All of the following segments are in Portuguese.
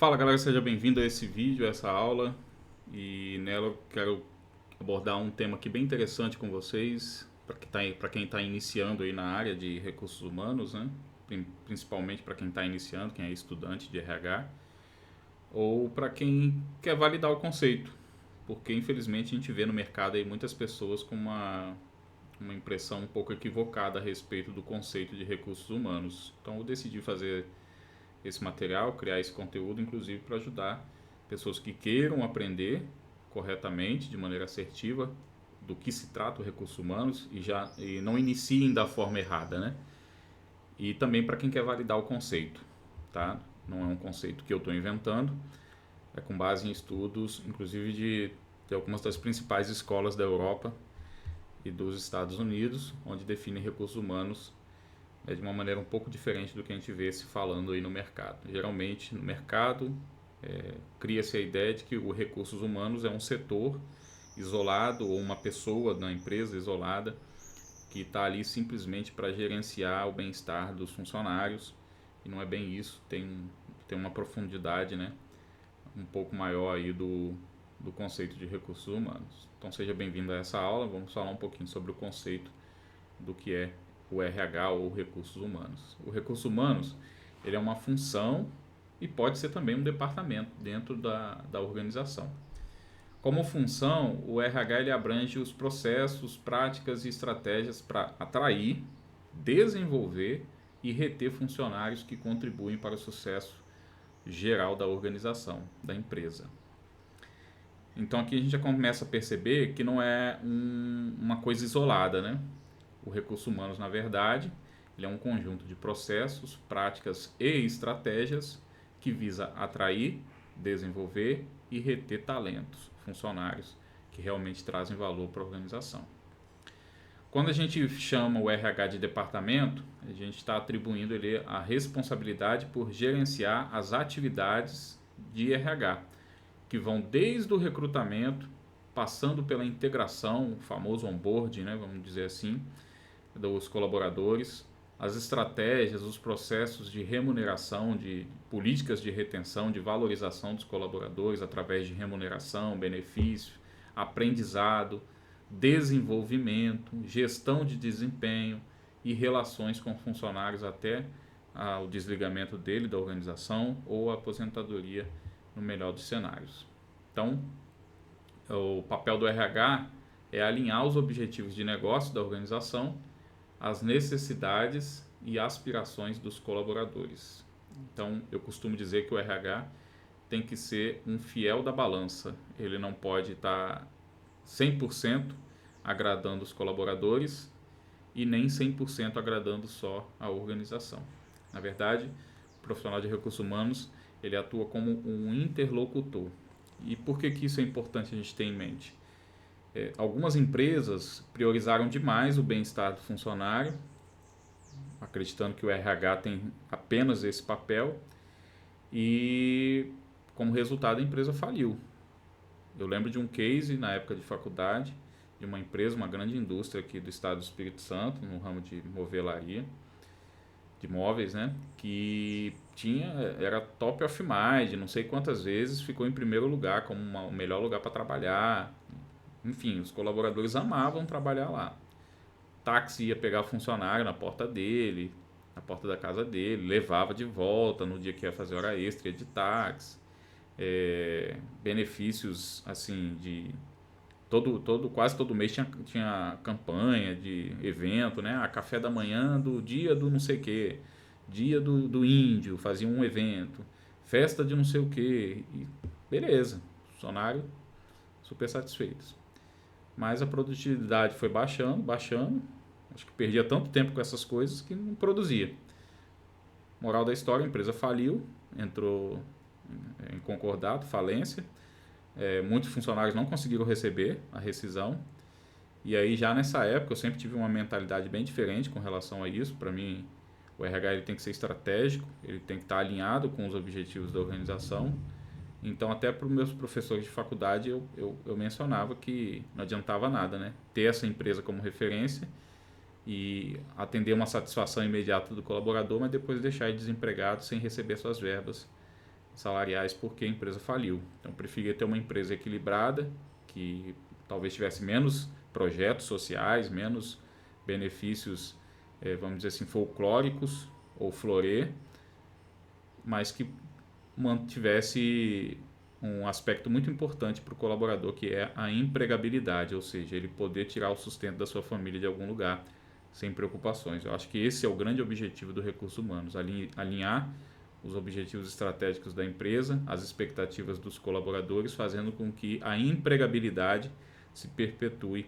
Fala galera, seja bem-vindo a esse vídeo, a essa aula. E nela eu quero abordar um tema aqui bem interessante com vocês, para quem está iniciando aí na área de recursos humanos, né? Principalmente para quem está iniciando, quem é estudante de RH, ou para quem quer validar o conceito, porque infelizmente a gente vê no mercado aí muitas pessoas com uma impressão um pouco equivocada a respeito do conceito de recursos humanos. Então eu decidi fazer esse material, criar esse conteúdo, inclusive para ajudar pessoas que queiram aprender corretamente, de maneira assertiva, do que se trata o recursos humanos e não iniciem da forma errada, né? E também para quem quer validar o conceito, tá? Não é um conceito que eu estou inventando, é com base em estudos, inclusive de algumas das principais escolas da Europa e dos Estados Unidos, onde definem recursos humanos de uma maneira um pouco diferente do que a gente vê se falando aí no mercado. Geralmente, no mercado, cria-se a ideia de que o recursos humanos é um setor isolado ou uma pessoa na empresa isolada que está ali simplesmente para gerenciar o bem-estar dos funcionários, e não é bem isso, tem uma profundidade, né, um pouco maior aí do conceito de recursos humanos. Então seja bem-vindo a essa aula, vamos falar um pouquinho sobre o conceito do que é o RH ou recursos humanos. O recursos humanos, ele é uma função e pode ser também um departamento dentro da organização. Como função, o RH ele abrange os processos, práticas e estratégias para atrair, desenvolver e reter funcionários que contribuem para o sucesso geral da organização, da empresa. Então aqui a gente já começa a perceber que não é uma coisa isolada, né? O recurso humanos, na verdade, ele é um conjunto de processos, práticas e estratégias que visa atrair, desenvolver e reter talentos, funcionários que realmente trazem valor para a organização. Quando a gente chama o RH de departamento, a gente está atribuindo ele a responsabilidade por gerenciar as atividades de RH, que vão desde o recrutamento, passando pela integração, o famoso onboarding, né, vamos dizer assim, dos colaboradores, as estratégias, os processos de remuneração, de políticas de retenção, de valorização dos colaboradores através de remuneração, benefício, aprendizado, desenvolvimento, gestão de desempenho e relações com funcionários até o desligamento dele da organização ou a aposentadoria no melhor dos cenários. Então, o papel do RH é alinhar os objetivos de negócio da organização as necessidades e aspirações dos colaboradores. Então, eu costumo dizer que o RH tem que ser um fiel da balança. Ele não pode estar 100% agradando os colaboradores e nem 100% agradando só a organização. Na verdade, o profissional de recursos humanos, ele atua como um interlocutor. E por que isso é importante a gente ter em mente? Algumas empresas priorizaram demais o bem-estar do funcionário, acreditando que o RH tem apenas esse papel, e como resultado a empresa faliu. Eu lembro de um case na época de faculdade de uma empresa, uma grande indústria aqui do estado do Espírito Santo, no ramo de movelaria, de móveis, né? Que era top of mind, não sei quantas vezes ficou em primeiro lugar como o melhor lugar para trabalhar. Enfim, os colaboradores amavam trabalhar lá. Táxi ia pegar funcionário na porta dele, na porta da casa dele, levava de volta no dia que ia fazer hora extra, ia de táxi. Benefícios assim de quase todo mês tinha campanha de evento, né? Café da manhã do dia do não sei o que, dia do índio, fazia um evento, festa de não sei o que, beleza, funcionário super satisfeitos. Mas a produtividade foi baixando, baixando. Acho que perdia tanto tempo com essas coisas que não produzia. Moral da história, a empresa faliu, entrou em concordado, falência. Muitos funcionários não conseguiram receber a rescisão. E aí já nessa época eu sempre tive uma mentalidade bem diferente com relação a isso. Para mim, o RH ele tem que ser estratégico, ele tem que estar alinhado com os objetivos da organização. Então, até para os meus professores de faculdade, eu mencionava que não adiantava nada, né? Ter essa empresa como referência e atender uma satisfação imediata do colaborador, mas depois deixar ele desempregado sem receber suas verbas, salariais porque a empresa faliu. Então, eu preferia ter uma empresa equilibrada, que talvez tivesse menos projetos sociais, menos benefícios, vamos dizer assim, folclóricos ou florê, mas que mantivesse um aspecto muito importante para o colaborador, que é a empregabilidade, ou seja, ele poder tirar o sustento da sua família de algum lugar sem preocupações. Eu acho que esse é o grande objetivo do recursos humanos, alinhar os objetivos estratégicos da empresa, as expectativas dos colaboradores, fazendo com que a empregabilidade se perpetue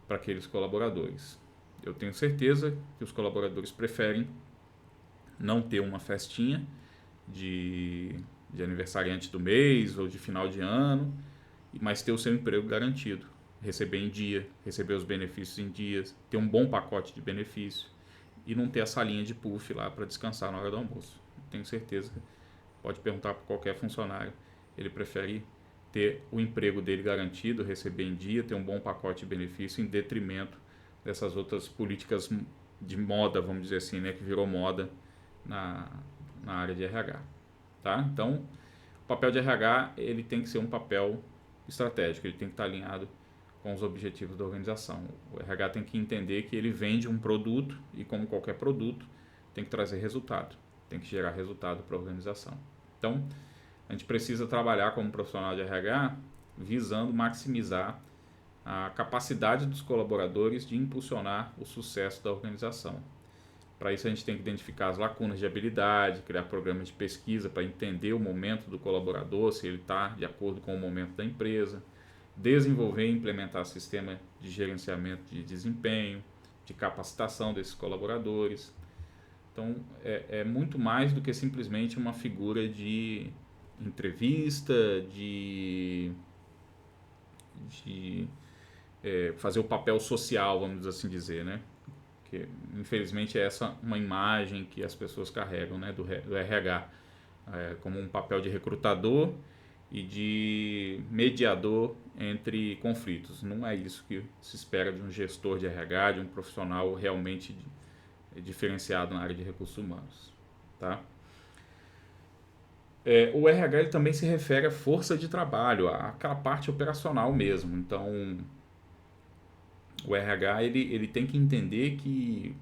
para aqueles colaboradores. Eu tenho certeza que os colaboradores preferem não ter uma festinha de aniversariante do mês ou de final de ano, mas ter o seu emprego garantido, receber em dia, receber os benefícios em dias, ter um bom pacote de benefícios e não ter essa linha de puff lá para descansar na hora do almoço. Tenho certeza, pode perguntar para qualquer funcionário, ele prefere ter o emprego dele garantido, receber em dia, ter um bom pacote de benefício em detrimento dessas outras políticas de moda, vamos dizer assim, né, que virou moda na área de RH. Tá? Então, o papel de RH ele tem que ser um papel estratégico, ele tem que estar alinhado com os objetivos da organização. O RH tem que entender que ele vende um produto e, como qualquer produto, tem que trazer resultado, tem que gerar resultado para a organização. Então, a gente precisa trabalhar como profissional de RH visando maximizar a capacidade dos colaboradores de impulsionar o sucesso da organização. Para isso, a gente tem que identificar as lacunas de habilidade, criar programas de pesquisa para entender o momento do colaborador, se ele está de acordo com o momento da empresa, desenvolver e implementar sistema de gerenciamento de desempenho, de capacitação desses colaboradores. Então, é muito mais do que simplesmente uma figura de entrevista, de fazer o papel social, vamos assim dizer, né? Que, infelizmente, é essa uma imagem que as pessoas carregam, né, do RH, como um papel de recrutador e de mediador entre conflitos. Não é isso que se espera de um gestor de RH, de um profissional realmente diferenciado na área de recursos humanos. Tá? O RH ele também se refere à força de trabalho, àquela parte operacional mesmo. Então, o RH ele tem que entender que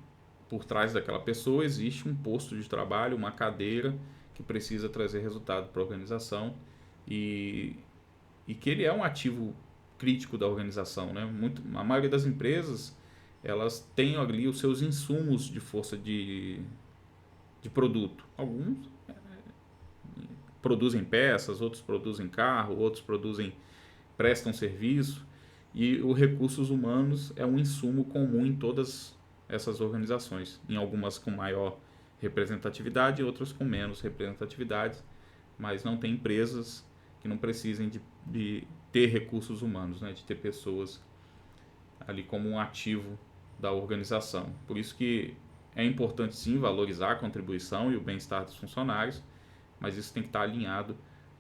por trás daquela pessoa existe um posto de trabalho, uma cadeira que precisa trazer resultado para a organização e que ele é um ativo crítico da organização, né? A maioria das empresas elas têm ali os seus insumos de força de produto. Alguns produzem peças, outros produzem carro, outros prestam serviço. E os recursos humanos é um insumo comum em todas essas organizações, em algumas com maior representatividade e outras com menos representatividade, mas não tem empresas que não precisem de ter recursos humanos, né, de ter pessoas ali como um ativo da organização. Por isso que é importante sim valorizar a contribuição e o bem-estar dos funcionários, mas isso tem que estar alinhado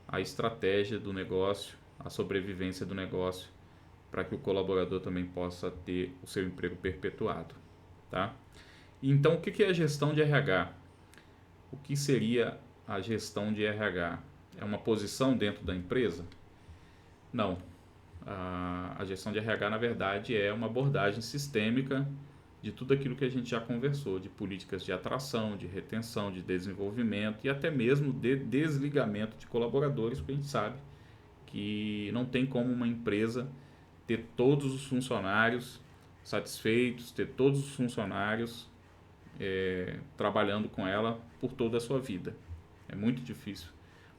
à estratégia do negócio, à sobrevivência do negócio, para que o colaborador também possa ter o seu emprego perpetuado. Tá? Então, o que é a gestão de RH? O que seria a gestão de RH? É uma posição dentro da empresa? Não. A gestão de RH, na verdade, é uma abordagem sistêmica de tudo aquilo que a gente já conversou, de políticas de atração, de retenção, de desenvolvimento e até mesmo de desligamento de colaboradores, porque a gente sabe que não tem como uma empresa ter todos os funcionários satisfeitos, ter todos os funcionários trabalhando com ela por toda a sua vida. É muito difícil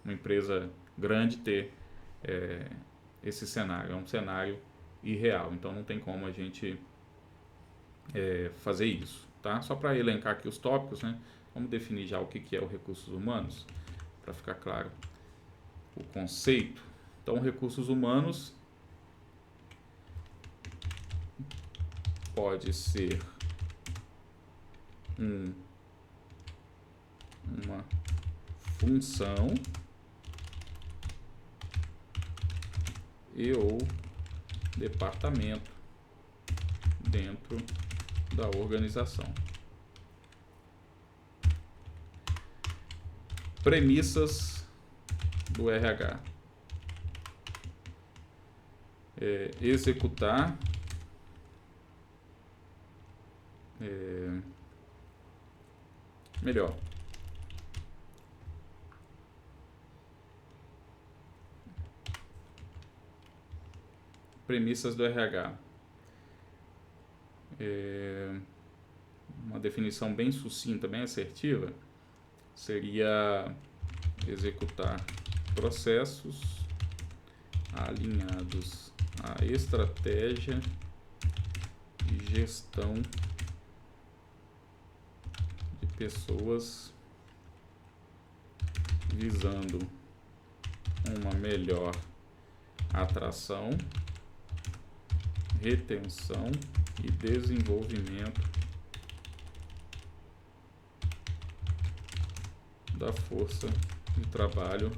uma empresa grande ter esse cenário, é um cenário irreal, então não tem como a gente fazer isso. Tá? Só para elencar aqui os tópicos, né? Vamos definir já o que é o recursos humanos, para ficar claro o conceito. Então, recursos humanos pode ser uma função e ou departamento dentro da organização. Premissas do RH. Executar melhor. Premissas do RH. Uma definição bem sucinta, bem assertiva, seria executar processos alinhados à estratégia e gestão de pessoas, visando uma melhor atração, retenção e desenvolvimento da força de trabalho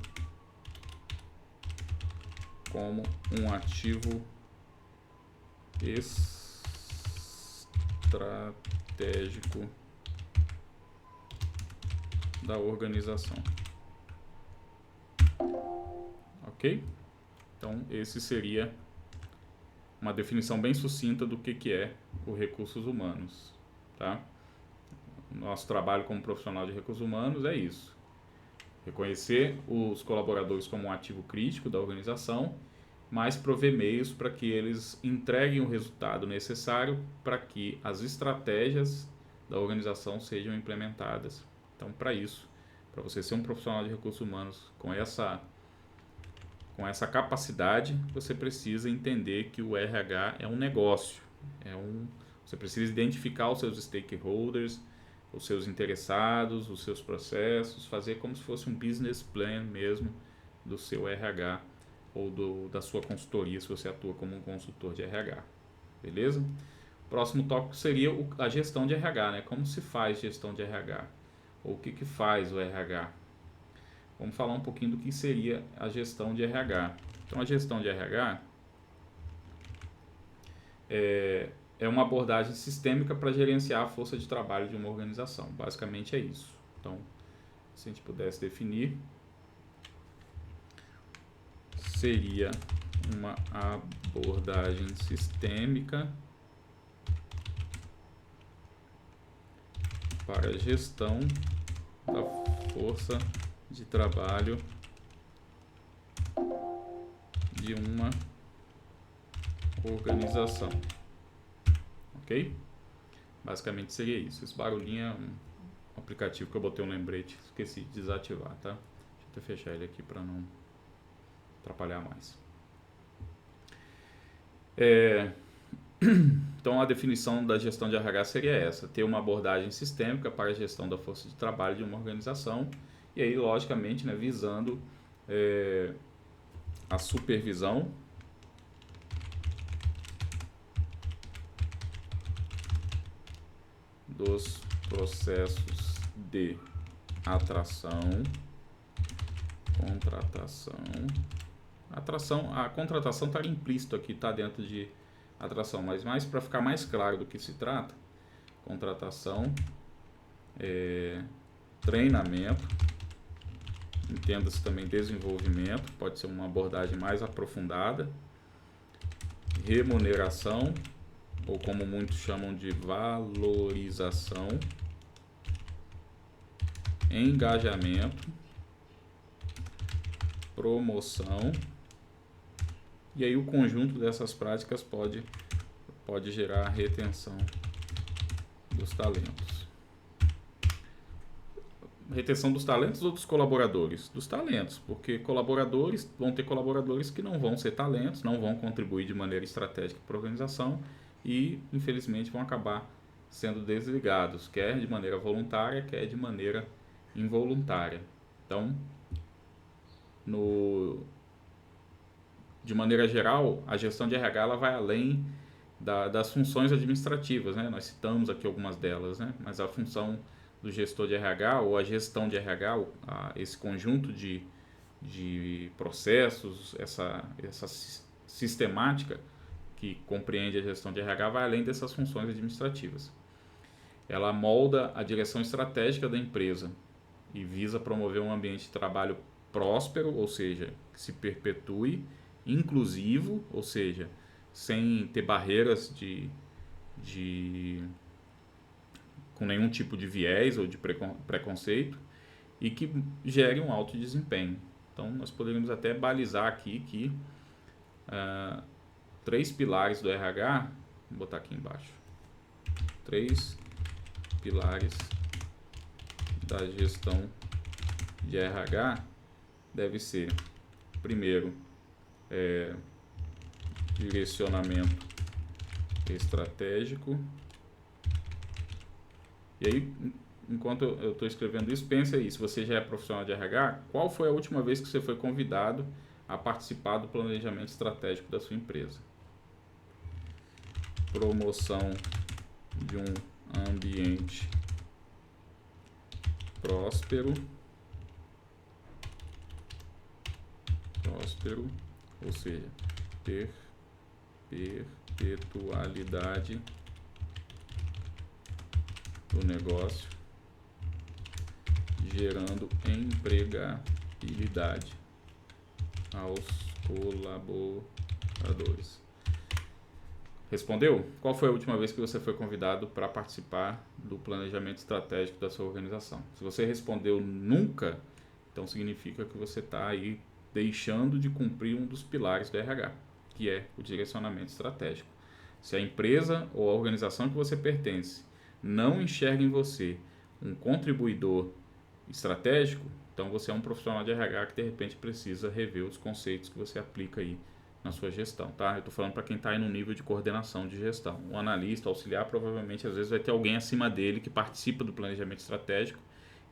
como um ativo estratégico da organização. Ok? Então, esse seria uma definição bem sucinta do que é o recursos humanos, tá? Nosso trabalho como profissional de recursos humanos é isso: reconhecer os colaboradores como um ativo crítico da organização, mas prover meios para que eles entreguem o resultado necessário para que as estratégias da organização sejam implementadas. Então, para isso, para você ser um profissional de recursos humanos com essa capacidade, você precisa entender que o RH é um negócio, você precisa identificar os seus stakeholders, os seus interessados, os seus processos, fazer como se fosse um business plan mesmo do seu RH ou da sua consultoria, se você atua como um consultor de RH, beleza? Próximo tópico seria a gestão de RH, né? Como se faz gestão de RH? Ou o que faz o RH? Vamos falar um pouquinho do que seria a gestão de RH. Então, a gestão de RH é uma abordagem sistêmica para gerenciar a força de trabalho de uma organização. Basicamente é isso. Então, se a gente pudesse definir, seria uma abordagem sistêmica para a gestão da força de trabalho de uma organização. Ok? Basicamente seria isso. Esse barulhinho é um aplicativo que eu botei um lembrete, esqueci de desativar, tá? Deixa eu fechar ele aqui para não atrapalhar mais. Então, a definição da gestão de RH seria essa: ter uma abordagem sistêmica para a gestão da força de trabalho de uma organização, e aí, logicamente, né, visando a supervisão dos processos de atração, contratação. A contratação está implícito aqui, está dentro de atração, mas mais para ficar mais claro do que se trata: contratação, treinamento, entenda-se também desenvolvimento, pode ser uma abordagem mais aprofundada, remuneração, ou como muitos chamam de valorização, engajamento, promoção, e aí o conjunto dessas práticas pode gerar retenção dos talentos. Retenção dos talentos ou dos colaboradores? Dos talentos, porque vão ter colaboradores que não vão ser talentos, não vão contribuir de maneira estratégica para a organização e, infelizmente, vão acabar sendo desligados, quer de maneira voluntária, quer de maneira involuntária. Então, de maneira geral, a gestão de RH ela vai além das funções administrativas, né? Nós citamos aqui algumas delas, né? Mas a função do gestor de RH ou a gestão de RH, esse conjunto de processos, essa sistemática que compreende a gestão de RH vai além dessas funções administrativas. Ela molda a direção estratégica da empresa e visa promover um ambiente de trabalho próspero, ou seja, que se perpetue, inclusivo, ou seja, sem ter barreiras com nenhum tipo de viés ou de preconceito, e que gere um alto desempenho. Então, nós poderíamos até balizar aqui que 3 pilares do RH, vou botar aqui embaixo, 3 pilares da gestão de RH deve ser, primeiro, direcionamento estratégico. E aí, enquanto eu estou escrevendo isso, pensa aí, se você já é profissional de RH, qual foi a última vez que você foi convidado a participar do planejamento estratégico da sua empresa? Promoção de um ambiente próspero, ou seja, perpetualidade do negócio, gerando empregabilidade aos colaboradores. Respondeu? Qual foi a última vez que você foi convidado para participar do planejamento estratégico da sua organização? Se você respondeu nunca, então significa que você está aí deixando de cumprir um dos pilares do RH, que é o direcionamento estratégico. Se a empresa ou a organização que você pertence não enxerga em você um contribuidor estratégico, então você é um profissional de RH que de repente precisa rever os conceitos que você aplica aí na sua gestão, tá? Eu estou falando para quem está aí no nível de coordenação de gestão. O analista, auxiliar, provavelmente às vezes vai ter alguém acima dele que participa do planejamento estratégico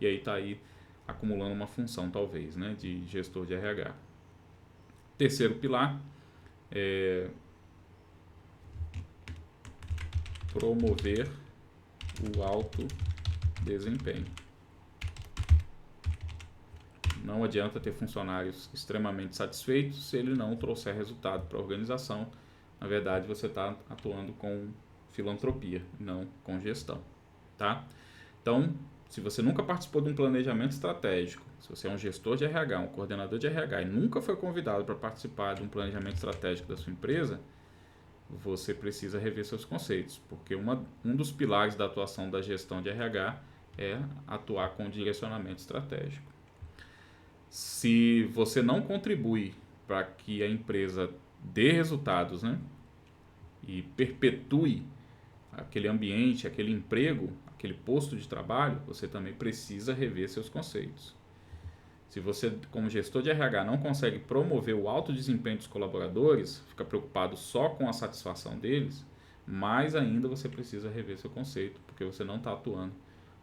e aí está aí acumulando uma função, talvez, né, de gestor de RH. Terceiro pilar é promover o alto desempenho. Não adianta ter funcionários extremamente satisfeitos se ele não trouxer resultado para a organização. Na verdade, você está atuando com filantropia, não com gestão, tá? Então, se você nunca participou de um planejamento estratégico, se você é um gestor de RH, um coordenador de RH e nunca foi convidado para participar de um planejamento estratégico da sua empresa, você precisa rever seus conceitos, porque um dos pilares da atuação da gestão de RH é atuar com direcionamento estratégico. Se você não contribui para que a empresa dê resultados, né, e perpetue aquele ambiente, aquele emprego, aquele posto de trabalho, você também precisa rever seus conceitos. Se você, como gestor de RH, não consegue promover o alto desempenho dos colaboradores, fica preocupado só com a satisfação deles, mais ainda você precisa rever seu conceito, porque você não está atuando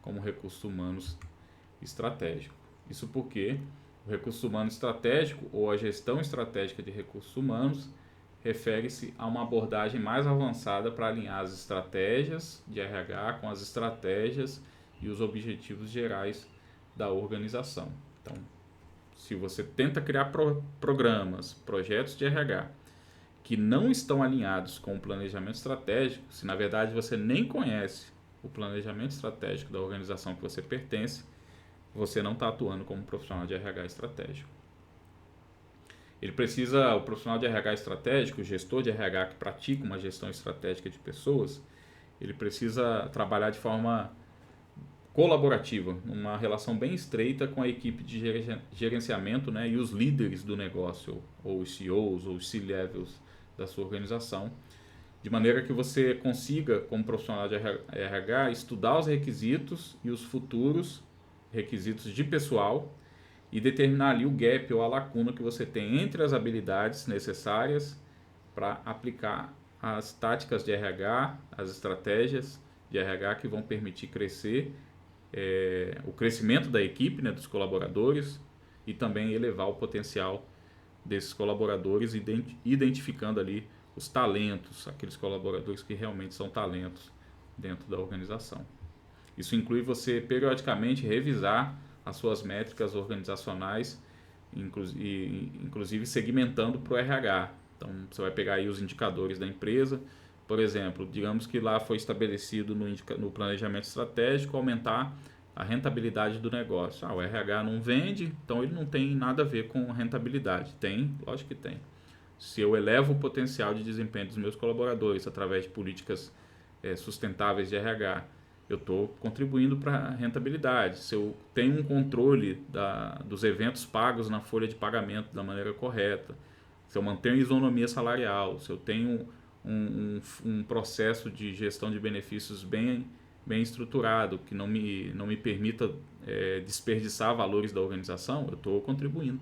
como recursos humanos estratégico. Isso porque o recurso humano estratégico ou a gestão estratégica de recursos humanos refere-se a uma abordagem mais avançada para alinhar as estratégias de RH com as estratégias e os objetivos gerais da organização. Então, se você tenta criar programas, projetos de RH que não estão alinhados com o planejamento estratégico, se na verdade você nem conhece o planejamento estratégico da organização que você pertence, você não está atuando como profissional de RH estratégico. O profissional de RH estratégico, o gestor de RH que pratica uma gestão estratégica de pessoas, ele precisa trabalhar de forma colaborativa, uma relação bem estreita com a equipe de gerenciamento, né, e os líderes do negócio, ou os CEOs, ou os C-levels da sua organização, de maneira que você consiga, como profissional de RH, estudar os requisitos e os futuros requisitos de pessoal e determinar ali o gap ou a lacuna que você tem entre as habilidades necessárias para aplicar as táticas de RH, as estratégias de RH que vão permitir crescer, o crescimento da equipe, né, dos colaboradores, e também elevar o potencial desses colaboradores, identificando ali os talentos, aqueles colaboradores que realmente são talentos dentro da organização. Isso inclui você periodicamente revisar as suas métricas organizacionais, inclusive segmentando para o RH. Então, você vai pegar aí os indicadores da empresa. Por exemplo, digamos que lá foi estabelecido no planejamento estratégico aumentar a rentabilidade do negócio. O RH não vende, então ele não tem nada a ver com rentabilidade. Tem? Lógico que tem. Se eu elevo o potencial de desempenho dos meus colaboradores através de políticas sustentáveis de RH, eu estou contribuindo para a rentabilidade. Se eu tenho um controle dos eventos pagos na folha de pagamento da maneira correta, se eu mantenho isonomia salarial, se eu tenho um processo de gestão de benefícios bem estruturado, que não me permita desperdiçar valores da organização, eu estou contribuindo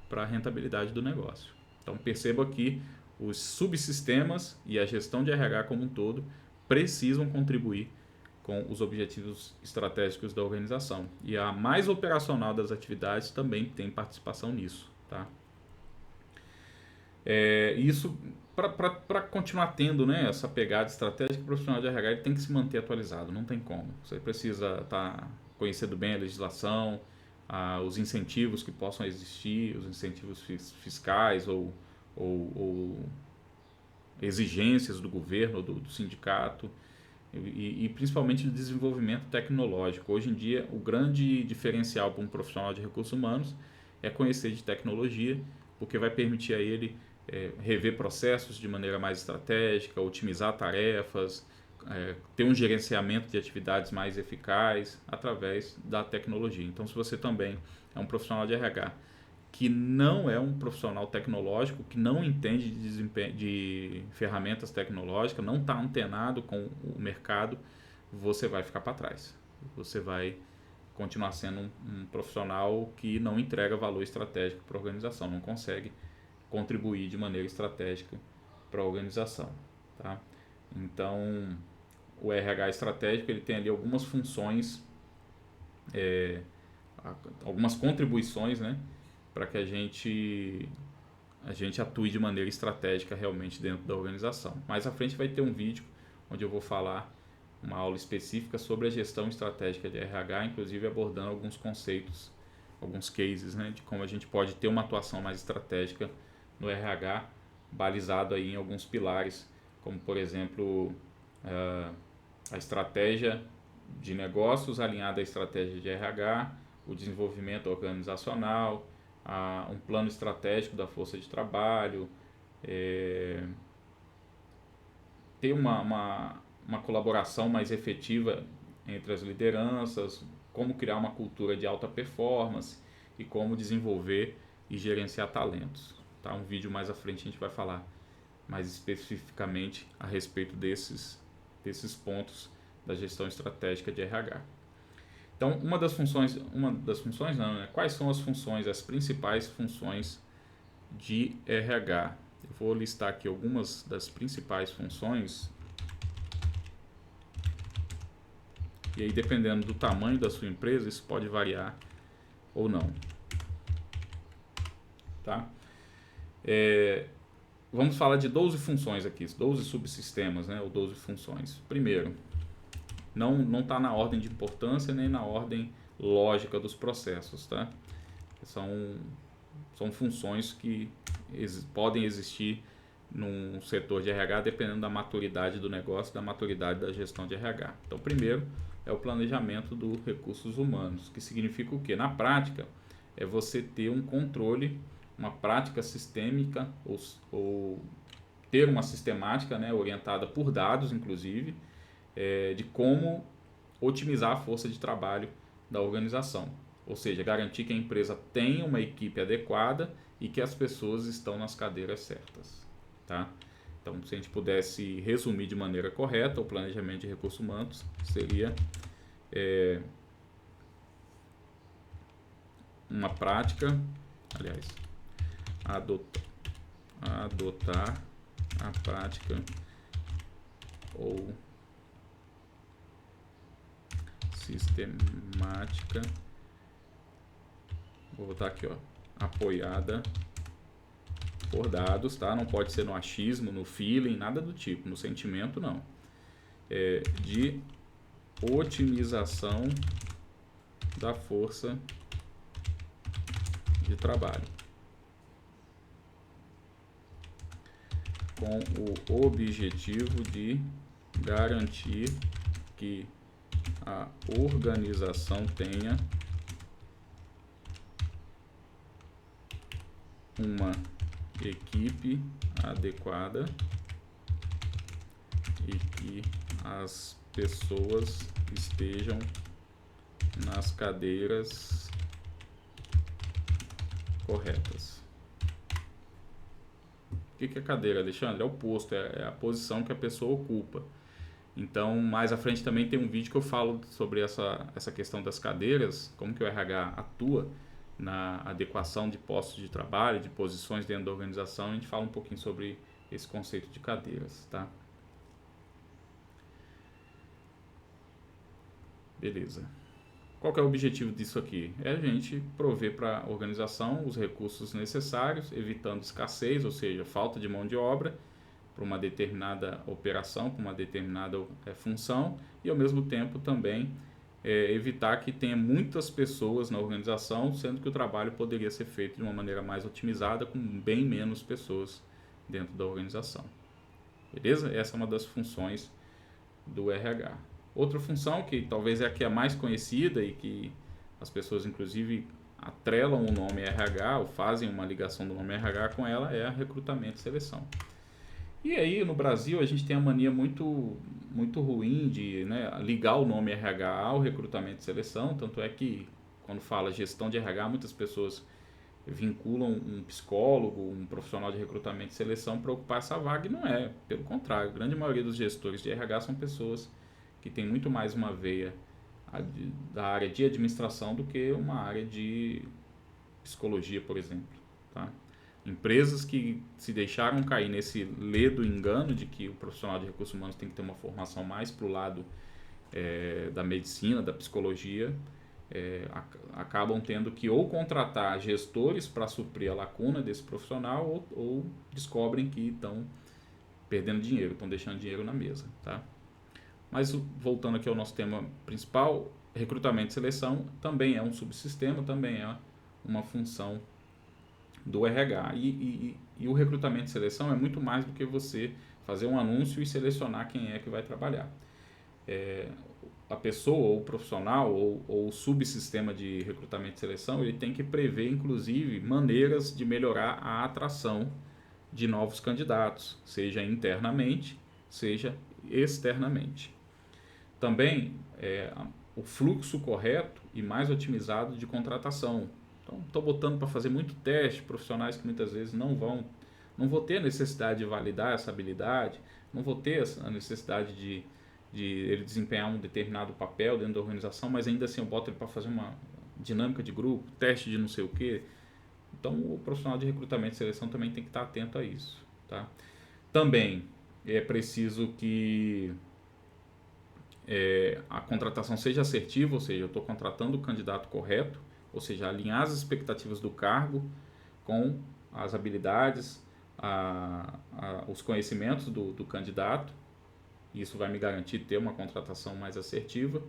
para a rentabilidade do negócio. Então perceba que os subsistemas e a gestão de RH como um todo precisam contribuir com os objetivos estratégicos da organização. E a mais operacional das atividades também tem participação nisso. Tá? Isso, para continuar tendo, né, essa pegada estratégica, o profissional de RH ele tem que se manter atualizado, não tem como. Você precisa estar conhecendo bem a legislação, os incentivos que possam existir, os incentivos fiscais ou exigências do governo, do sindicato, e principalmente do desenvolvimento tecnológico. Hoje em dia, o grande diferencial para um profissional de recursos humanos é conhecer de tecnologia, porque vai permitir a ele rever processos de maneira mais estratégica, otimizar tarefas, ter um gerenciamento de atividades mais eficaz através da tecnologia. Então, se você também é um profissional de RH que não é um profissional tecnológico, que não entende de ferramentas tecnológicas, não está antenado com o mercado, você vai ficar para trás. Você vai continuar sendo um profissional que não entrega valor estratégico para a organização, não consegue contribuir de maneira estratégica para a organização. Tá? Então, o RH estratégico ele tem ali algumas funções, algumas contribuições, né, para que a gente atue de maneira estratégica realmente dentro da organização. Mais à frente vai ter um vídeo onde eu vou falar uma aula específica sobre a gestão estratégica de RH, inclusive abordando alguns conceitos, alguns cases, né, de como a gente pode ter uma atuação mais estratégica no RH, balizado aí em alguns pilares, como por exemplo a estratégia de negócios alinhada à estratégia de RH, o desenvolvimento organizacional, um plano estratégico da força de trabalho, ter uma colaboração mais efetiva entre as lideranças, como criar uma cultura de alta performance e como desenvolver e gerenciar talentos. Tá? Um vídeo mais à frente a gente vai falar mais especificamente a respeito desses pontos da gestão estratégica de RH. Então, uma das funções não, né? Quais são as funções, as principais funções de RH? Eu vou listar aqui algumas das principais funções. E aí, dependendo do tamanho da sua empresa, isso pode variar ou não. Tá? Vamos falar de 12 funções aqui, 12 subsistemas, né? Ou 12 funções. Primeiro, não está na ordem de importância nem na ordem lógica dos processos, tá? São funções que podem existir num setor de RH dependendo da maturidade do negócio, da maturidade da gestão de RH. Então, primeiro é o planejamento dos recursos humanos, que significa o quê? Na prática, é você ter um controle, uma prática sistêmica ou ter uma sistemática, né, orientada por dados, inclusive, de como otimizar a força de trabalho da organização. Ou seja, garantir que a empresa tenha uma equipe adequada e que as pessoas estão nas cadeiras certas. Tá? Então, se a gente pudesse resumir de maneira correta, o planejamento de recursos humanos seria uma prática, aliás, adotar a prática ou sistemática, vou botar aqui, ó, apoiada por dados, tá? Não pode ser no achismo, no feeling, nada do tipo, no sentimento não. De otimização da força de trabalho, com o objetivo de garantir que a organização tenha uma equipe adequada e que as pessoas estejam nas cadeiras corretas. O que é cadeira, Alexandre? É o posto, é a posição que a pessoa ocupa. Então, mais à frente também tem um vídeo que eu falo sobre essa questão das cadeiras, como que o RH atua na adequação de postos de trabalho, de posições dentro da organização. A gente fala um pouquinho sobre esse conceito de cadeiras, tá? Beleza. Qual que é o objetivo disso aqui? É a gente prover para a organização os recursos necessários, evitando escassez, ou seja, falta de mão de obra, para uma determinada operação, para uma determinada função, e ao mesmo tempo também evitar que tenha muitas pessoas na organização, sendo que o trabalho poderia ser feito de uma maneira mais otimizada, com bem menos pessoas dentro da organização. Beleza? Essa é uma das funções do RH. Outra função, que talvez é a que é mais conhecida e que as pessoas inclusive atrelam o nome RH ou fazem uma ligação do nome RH com ela, é a recrutamento e seleção. E aí no Brasil a gente tem a mania muito ruim de ligar o nome RH ao recrutamento e seleção, tanto é que quando fala gestão de RH, muitas pessoas vinculam um psicólogo, um profissional de recrutamento e seleção para ocupar essa vaga, e não é, pelo contrário, a grande maioria dos gestores de RH são pessoas que têm muito mais uma veia da área de administração do que uma área de psicologia, por exemplo, tá? Empresas que se deixaram cair nesse ledo engano de que o profissional de recursos humanos tem que ter uma formação mais para o lado da medicina, da psicologia, acabam tendo que ou contratar gestores para suprir a lacuna desse profissional ou descobrem que estão perdendo dinheiro, estão deixando dinheiro na mesa, tá? Mas voltando aqui ao nosso tema principal, recrutamento e seleção também é um subsistema, também é uma função do RH. E o recrutamento e seleção é muito mais do que você fazer um anúncio e selecionar quem é que vai trabalhar. A pessoa, ou o profissional, ou o subsistema de recrutamento e seleção, ele tem que prever, inclusive, maneiras de melhorar a atração de novos candidatos, seja internamente, seja externamente. Também o fluxo correto e mais otimizado de contratação. Então, estou botando para fazer muito teste, profissionais que muitas vezes não vou ter a necessidade de validar essa habilidade, não vou ter a necessidade de ele desempenhar um determinado papel dentro da organização, mas ainda assim eu boto ele para fazer uma dinâmica de grupo, teste de não sei o quê. Então, o profissional de recrutamento e seleção também tem que estar atento a isso, tá? Também é preciso que a contratação seja assertiva, ou seja, eu estou contratando o candidato correto, ou seja, alinhar as expectativas do cargo com as habilidades, os conhecimentos do candidato. Isso vai me garantir ter uma contratação mais assertiva,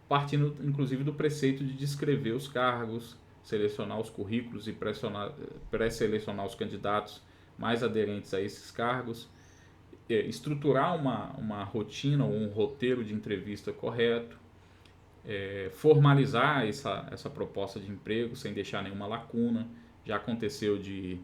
partindo inclusive do preceito de descrever os cargos, selecionar os currículos e pré-selecionar os candidatos mais aderentes a esses cargos, estruturar uma rotina ou um roteiro de entrevista correto, formalizar essa proposta de emprego sem deixar nenhuma lacuna. Já aconteceu de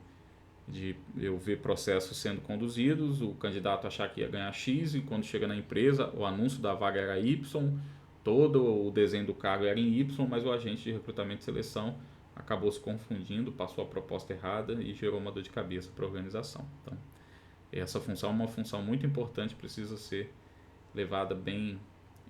eu ver processos sendo conduzidos, o candidato achar que ia ganhar X e quando chega na empresa o anúncio da vaga era Y, todo o desenho do cargo era em Y, mas o agente de recrutamento e seleção acabou se confundindo, passou a proposta errada e gerou uma dor de cabeça para a organização. Então, essa função é uma função muito importante, precisa ser levada bem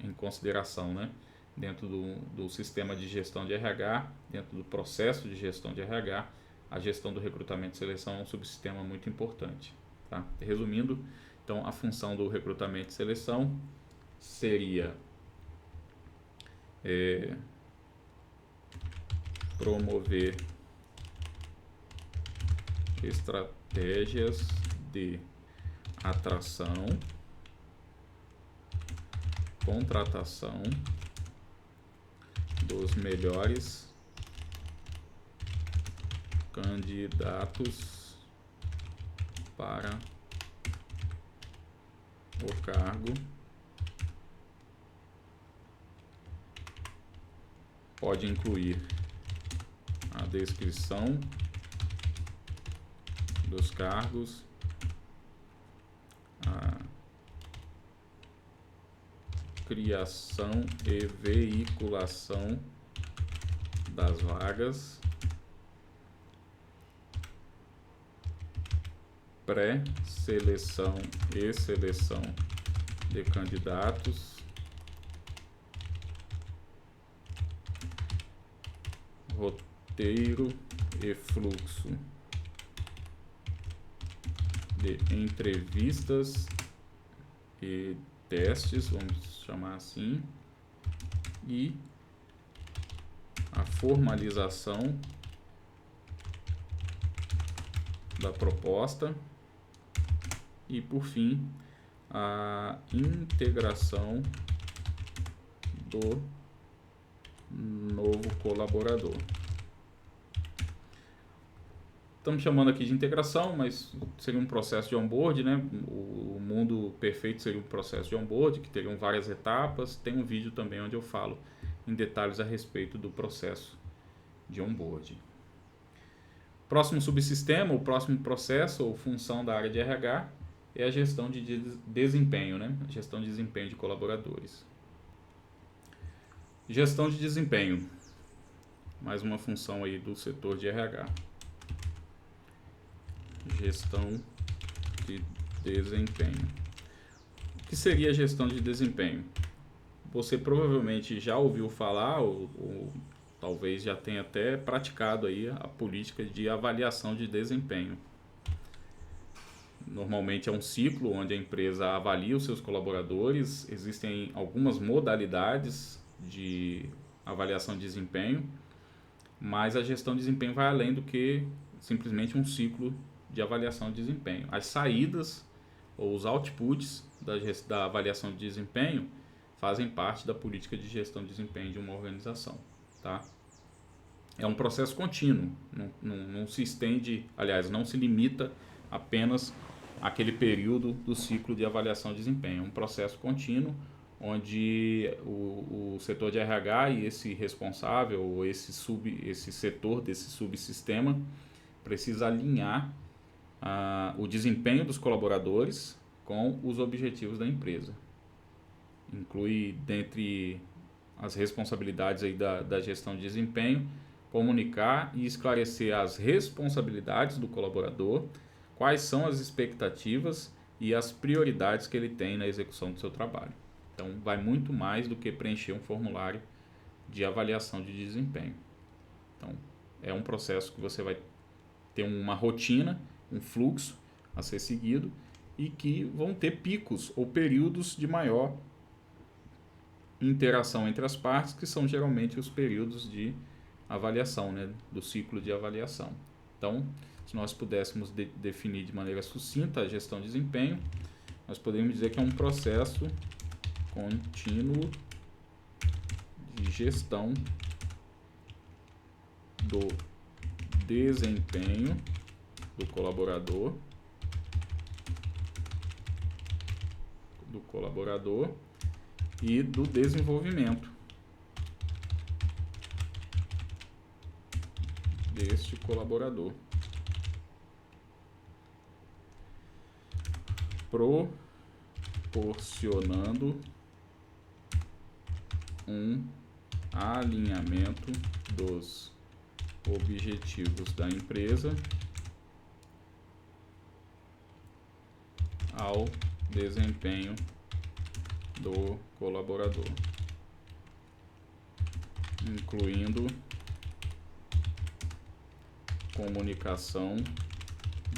em consideração, né? Dentro do sistema de gestão de RH, dentro do processo de gestão de RH, a gestão do recrutamento e seleção é um subsistema muito importante, tá? Resumindo, então a função do recrutamento e seleção seria promover estratégias de atração, contratação dos melhores candidatos para o cargo pode incluir a descrição dos cargos, a criação e veiculação das vagas, pré-seleção e seleção de candidatos, roteiro e fluxo de entrevistas e testes, vamos chamar assim, e a formalização da proposta e, por fim, a integração do novo colaborador. Estamos chamando aqui de integração, mas seria um processo de onboard, né? O mundo perfeito seria um processo de onboard, que teriam várias etapas. Tem um vídeo também onde eu falo em detalhes a respeito do processo de onboard. Próximo subsistema, o próximo processo ou função da área de RH é a gestão de desempenho, né? A gestão de desempenho de colaboradores. Gestão de desempenho, mais uma função aí do setor de RH. Gestão de desempenho. O que seria a gestão de desempenho? Você provavelmente já ouviu falar ou talvez já tenha até praticado aí a política de avaliação de desempenho. Normalmente é um ciclo onde a empresa avalia os seus colaboradores. Existem algumas modalidades de avaliação de desempenho, mas a gestão de desempenho vai além do que simplesmente um ciclo de avaliação de desempenho. As saídas ou os outputs da avaliação de desempenho fazem parte da política de gestão de desempenho de uma organização, tá? É um processo contínuo, não se estende, aliás, não se limita apenas àquele período do ciclo de avaliação de desempenho. É um processo contínuo onde o setor de RH e esse responsável, ou esse setor desse subsistema, precisa alinhar o desempenho dos colaboradores com os objetivos da empresa. Inclui, dentre as responsabilidades aí da gestão de desempenho, comunicar e esclarecer as responsabilidades do colaborador, quais são as expectativas e as prioridades que ele tem na execução do seu trabalho. Então, vai muito mais do que preencher um formulário de avaliação de desempenho. Então, é um processo que você vai ter uma rotina, um fluxo a ser seguido e que vão ter picos ou períodos de maior interação entre as partes, que são geralmente os períodos de avaliação, né, do ciclo de avaliação. Então, se nós pudéssemos definir de maneira sucinta a gestão de desempenho, nós podemos dizer que é um processo contínuo de gestão do desempenho do colaborador e do desenvolvimento deste colaborador, proporcionando um alinhamento dos objetivos da empresa ao desempenho do colaborador, incluindo comunicação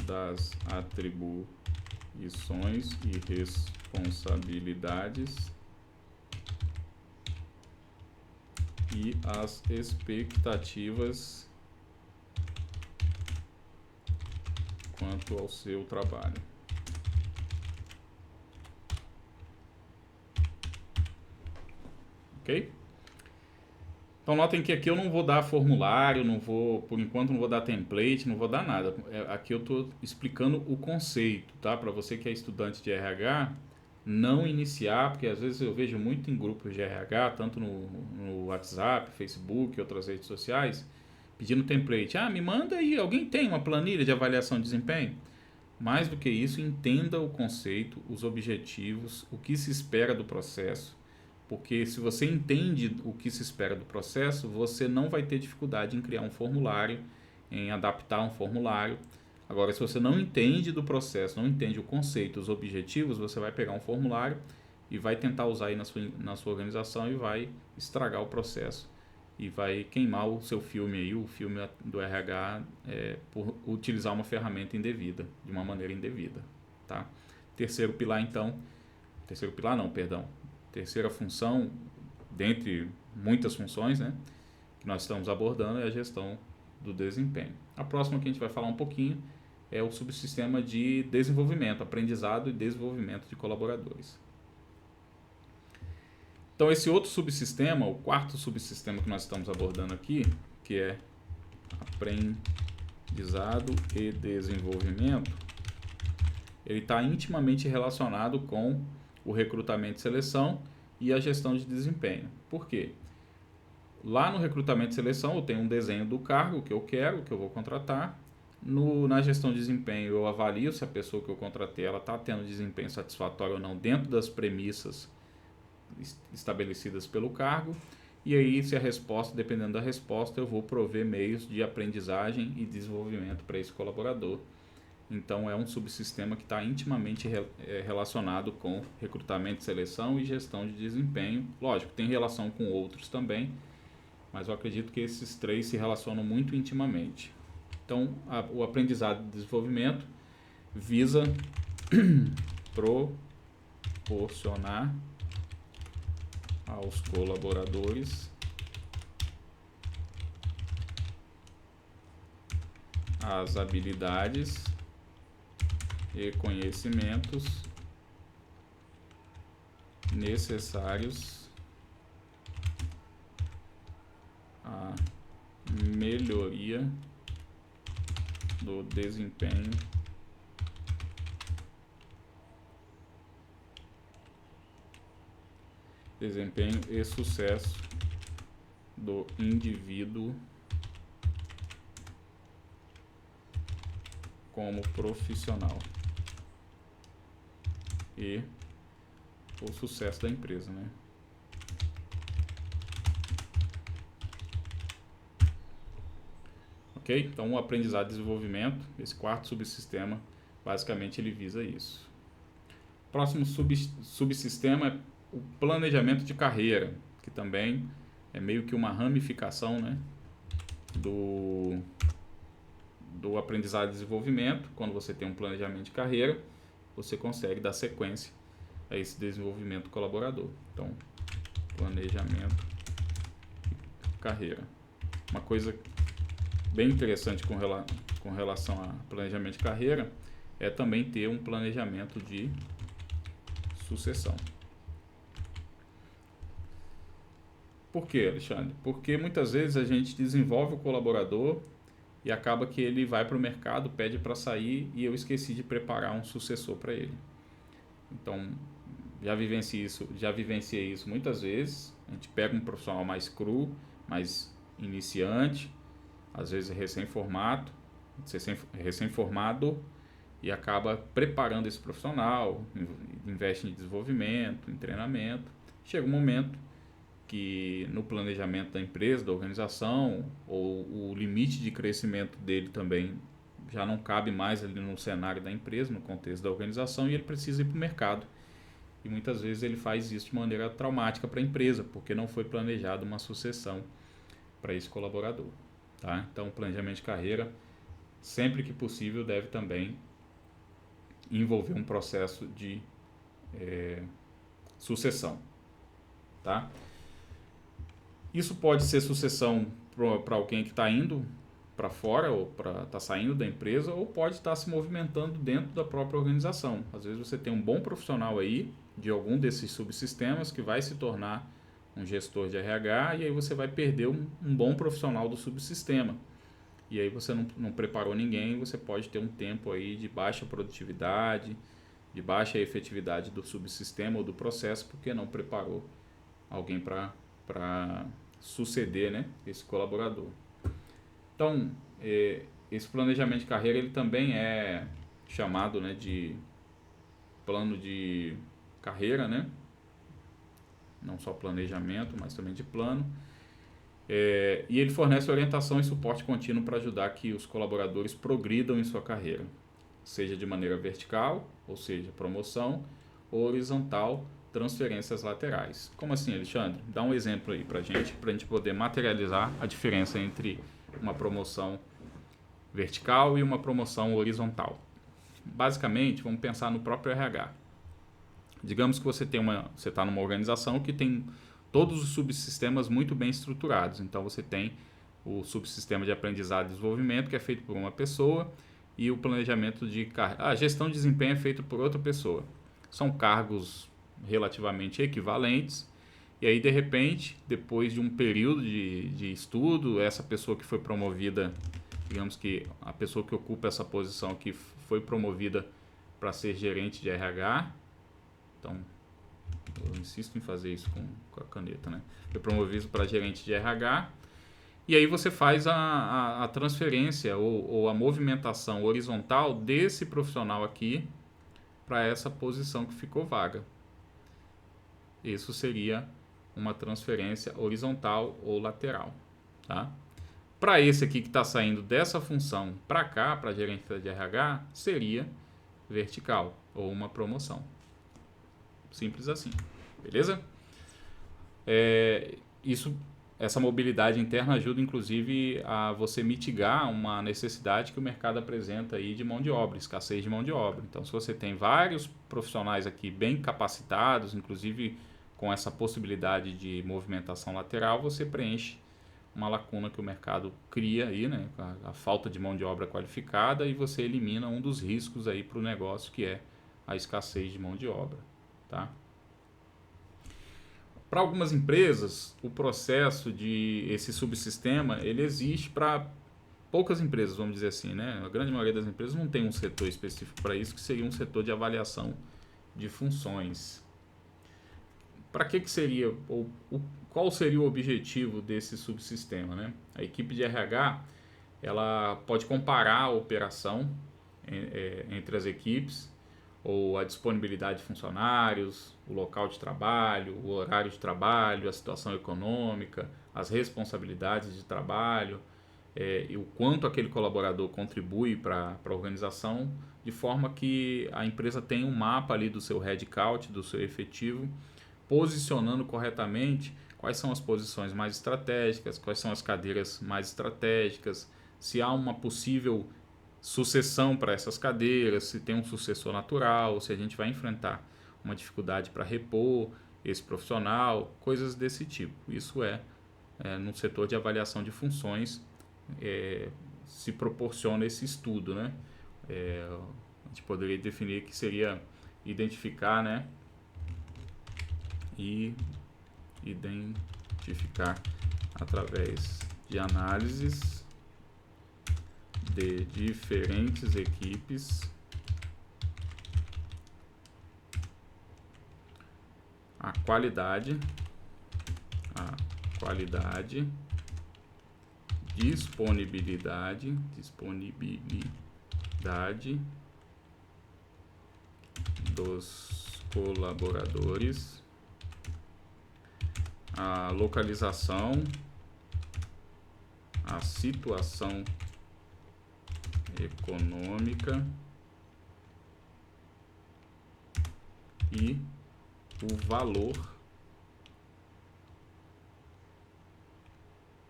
das atribuições e responsabilidades e as expectativas quanto ao seu trabalho. Ok? Então notem que aqui eu não vou dar formulário, por enquanto não vou dar template, não vou dar nada. Aqui eu estou explicando o conceito, tá? Para você que é estudante de RH, não iniciar, porque às vezes eu vejo muito em grupos de RH, tanto no WhatsApp, Facebook e outras redes sociais, pedindo template. Me manda aí, alguém tem uma planilha de avaliação de desempenho? Mais do que isso, entenda o conceito, os objetivos, o que se espera do processo, porque se você entende o que se espera do processo, você não vai ter dificuldade em criar um formulário, em adaptar um formulário. Agora, se você não entende do processo, não entende o conceito, os objetivos, você vai pegar um formulário e vai tentar usar aí na sua organização e vai estragar o processo e vai queimar o seu filme aí, o filme do RH, por utilizar uma ferramenta indevida, de uma maneira indevida, tá? Terceiro pilar, então, terceira função, dentre muitas funções, né, que nós estamos abordando, é a gestão do desempenho. A próxima que a gente vai falar um pouquinho é o subsistema de desenvolvimento, aprendizado e desenvolvimento de colaboradores. Então, esse outro subsistema, o quarto subsistema que nós estamos abordando aqui, que é aprendizado e desenvolvimento, ele está intimamente relacionado com o recrutamento e seleção e a gestão de desempenho. Por quê? Lá no recrutamento e seleção eu tenho um desenho do cargo que eu quero, que eu vou contratar. Na gestão de desempenho eu avalio se a pessoa que eu contratei está tendo desempenho satisfatório ou não dentro das premissas estabelecidas pelo cargo. E aí, se a resposta, dependendo da resposta, eu vou prover meios de aprendizagem e desenvolvimento para esse colaborador. Então, é um subsistema que está intimamente relacionado com recrutamento, seleção e gestão de desempenho. Lógico, tem relação com outros também, mas eu acredito que esses três se relacionam muito intimamente. Então, o aprendizado e desenvolvimento visa proporcionar aos colaboradores as habilidades e conhecimentos necessários à melhoria do desempenho e sucesso do indivíduo como profissional e o sucesso da empresa, né? Ok? Então, o aprendizado e desenvolvimento, esse quarto subsistema, basicamente ele visa isso. Próximo subsistema é o planejamento de carreira, que também é meio que uma ramificação, né, do aprendizado e desenvolvimento. Quando você tem um planejamento de carreira, você consegue dar sequência a esse desenvolvimento colaborador. Então, planejamento de carreira. Uma coisa bem interessante com relação a planejamento de carreira é também ter um planejamento de sucessão. Por quê, Alexandre? Porque muitas vezes a gente desenvolve o colaborador e acaba que ele vai para o mercado, pede para sair e eu esqueci de preparar um sucessor para ele. Então, já vivenciei isso muitas vezes. A gente pega um profissional mais cru, mais iniciante, às vezes recém-formado, e acaba preparando esse profissional, investe em desenvolvimento, em treinamento. Chega um momento que no planejamento da empresa, da organização, ou o limite de crescimento dele também já não cabe mais ali no cenário da empresa, no contexto da organização, e ele precisa ir para o mercado. E muitas vezes ele faz isso de maneira traumática para a empresa, porque não foi planejada uma sucessão para esse colaborador. Tá? Então, o planejamento de carreira, sempre que possível, deve também envolver um processo de sucessão. Tá? Isso pode ser sucessão para alguém que está indo para fora ou está saindo da empresa, ou pode estar se movimentando dentro da própria organização. Às vezes você tem um bom profissional aí de algum desses subsistemas que vai se tornar um gestor de RH, e aí você vai perder um bom profissional do subsistema. E aí você não preparou ninguém, você pode ter um tempo aí de baixa produtividade, de baixa efetividade do subsistema ou do processo, porque não preparou alguém para suceder, né, esse colaborador. Então, esse planejamento de carreira ele também é chamado, né, de plano de carreira, né? Não só planejamento, mas também de plano. E ele fornece orientação e suporte contínuo para ajudar que os colaboradores progridam em sua carreira, seja de maneira vertical, ou seja, promoção, ou horizontal, transferências laterais. Como assim, Alexandre? Dá um exemplo aí para a gente poder materializar a diferença entre uma promoção vertical e uma promoção horizontal. Basicamente, vamos pensar no próprio RH. Digamos que você está numa organização que tem todos os subsistemas muito bem estruturados. Então você tem o subsistema de aprendizado e desenvolvimento, que é feito por uma pessoa, e o planejamento de carreira. A gestão de desempenho é feito por outra pessoa. São cargos relativamente equivalentes. E aí, de repente, depois de um período de estudo, essa pessoa que foi promovida, digamos que a pessoa que ocupa essa posição aqui foi promovida para ser gerente de RH. Então, eu insisto em fazer isso com a caneta, né? Foi promovido para gerente de RH. E aí você faz a transferência ou a movimentação horizontal desse profissional aqui para essa posição que ficou vaga. Isso seria uma transferência horizontal ou lateral, tá? Para esse aqui que está saindo dessa função para cá, para gerente de RH, seria vertical ou uma promoção. Simples assim, beleza? Essa mobilidade interna ajuda, inclusive, a você mitigar uma necessidade que o mercado apresenta aí de mão de obra, escassez de mão de obra. Então, se você tem vários profissionais aqui bem capacitados, inclusive com essa possibilidade de movimentação lateral, você preenche uma lacuna que o mercado cria aí, né, a falta de mão de obra qualificada, e você elimina um dos riscos aí para o negócio, que é a escassez de mão de obra, tá? Para algumas empresas, o processo de esse subsistema, ele existe para poucas empresas, vamos dizer assim, né? A grande maioria das empresas não tem um setor específico para isso, que seria um setor de avaliação de funções. Para que seria, ou qual seria o objetivo desse subsistema, né? A equipe de RH, ela pode comparar a operação entre as equipes, ou a disponibilidade de funcionários, o local de trabalho, o horário de trabalho, a situação econômica, as responsabilidades de trabalho, e o quanto aquele colaborador contribui para a organização, de forma que a empresa tenha um mapa ali do seu headcount, do seu efetivo, posicionando corretamente quais são as posições mais estratégicas, quais são as cadeiras mais estratégicas, se há uma possível sucessão para essas cadeiras, se tem um sucessor natural, se a gente vai enfrentar uma dificuldade para repor esse profissional, coisas desse tipo. Isso no setor de avaliação de funções, se proporciona esse estudo, né? A gente poderia definir que seria identificar, né? E identificar através de análises de diferentes equipes a qualidade, disponibilidade dos colaboradores, a localização, a situação econômica e o valor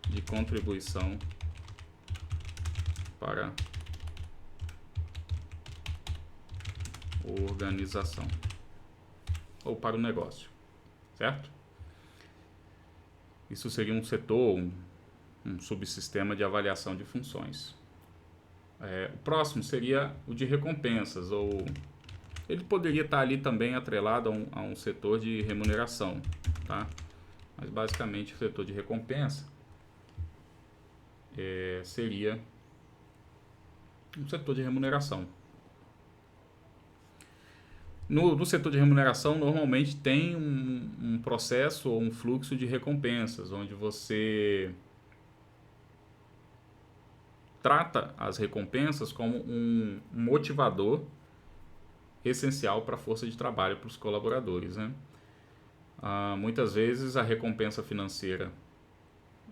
de contribuição para a organização ou para o negócio, certo? Isso seria um setor, um subsistema de avaliação de funções. O próximo seria o de recompensas, ou ele poderia estar ali também atrelado a um setor de remuneração, tá? Mas basicamente o setor de recompensa seria um setor de remuneração. No setor de remuneração, normalmente tem um processo ou um fluxo de recompensas, onde você trata as recompensas como um motivador essencial para a força de trabalho para os colaboradores, né? Muitas vezes a recompensa financeira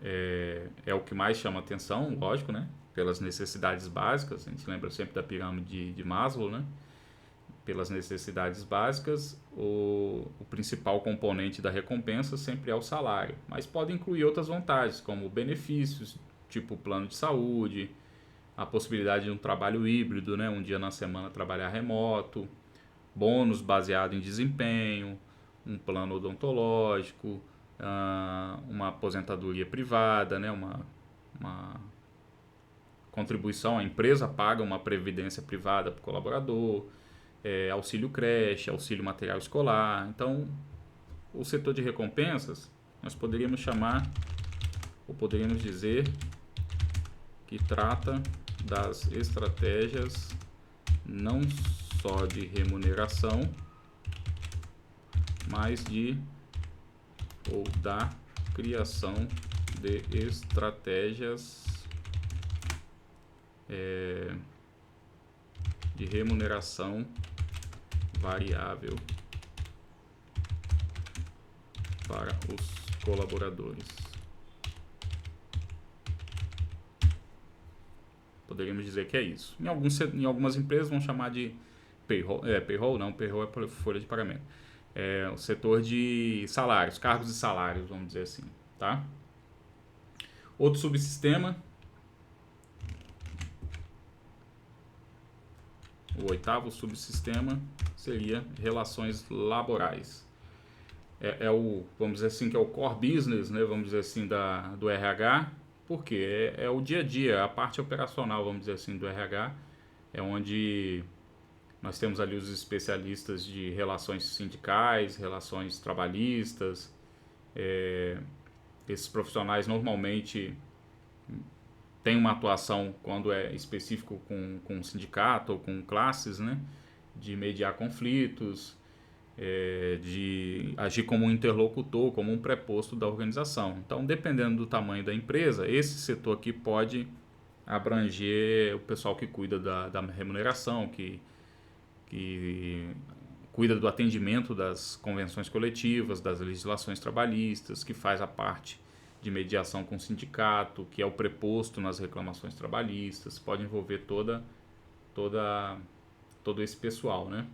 é o que mais chama atenção, lógico, né? Pelas necessidades básicas, a gente lembra sempre da pirâmide de Maslow, né? Pelas necessidades básicas, o principal componente da recompensa sempre é o salário, mas pode incluir outras vantagens, como benefícios, tipo plano de saúde, a possibilidade de um trabalho híbrido, né? Um dia na semana trabalhar remoto, bônus baseado em desempenho, um plano odontológico, uma aposentadoria privada, né? Uma contribuição, a empresa paga uma previdência privada para o colaborador, auxílio creche, auxílio material escolar. Então, o setor de recompensas, nós poderíamos chamar, ou poderíamos dizer, que trata das estratégias não só de remuneração, mas ou da criação de estratégias de remuneração variável para os colaboradores. Poderíamos dizer que é isso. Em algumas empresas vão chamar de payroll, payroll é folha de pagamento. O setor de salários, cargos e salários, vamos dizer assim, tá? Outro subsistema, o oitavo subsistema seria relações laborais. Vamos dizer assim, que é o core business, né? Vamos dizer assim, do RH, porque é o dia a dia, a parte operacional, vamos dizer assim, do RH, é onde nós temos ali os especialistas de relações sindicais, relações trabalhistas. Esses profissionais normalmente têm uma atuação, quando é específico com sindicato ou com classes, né? De mediar conflitos, de agir como um interlocutor, como um preposto da organização. Então, dependendo do tamanho da empresa, esse setor aqui pode abranger o pessoal que cuida da remuneração, que cuida do atendimento das convenções coletivas, das legislações trabalhistas, que faz a parte de mediação com o sindicato, que é o preposto nas reclamações trabalhistas, pode envolver todo esse pessoal, né?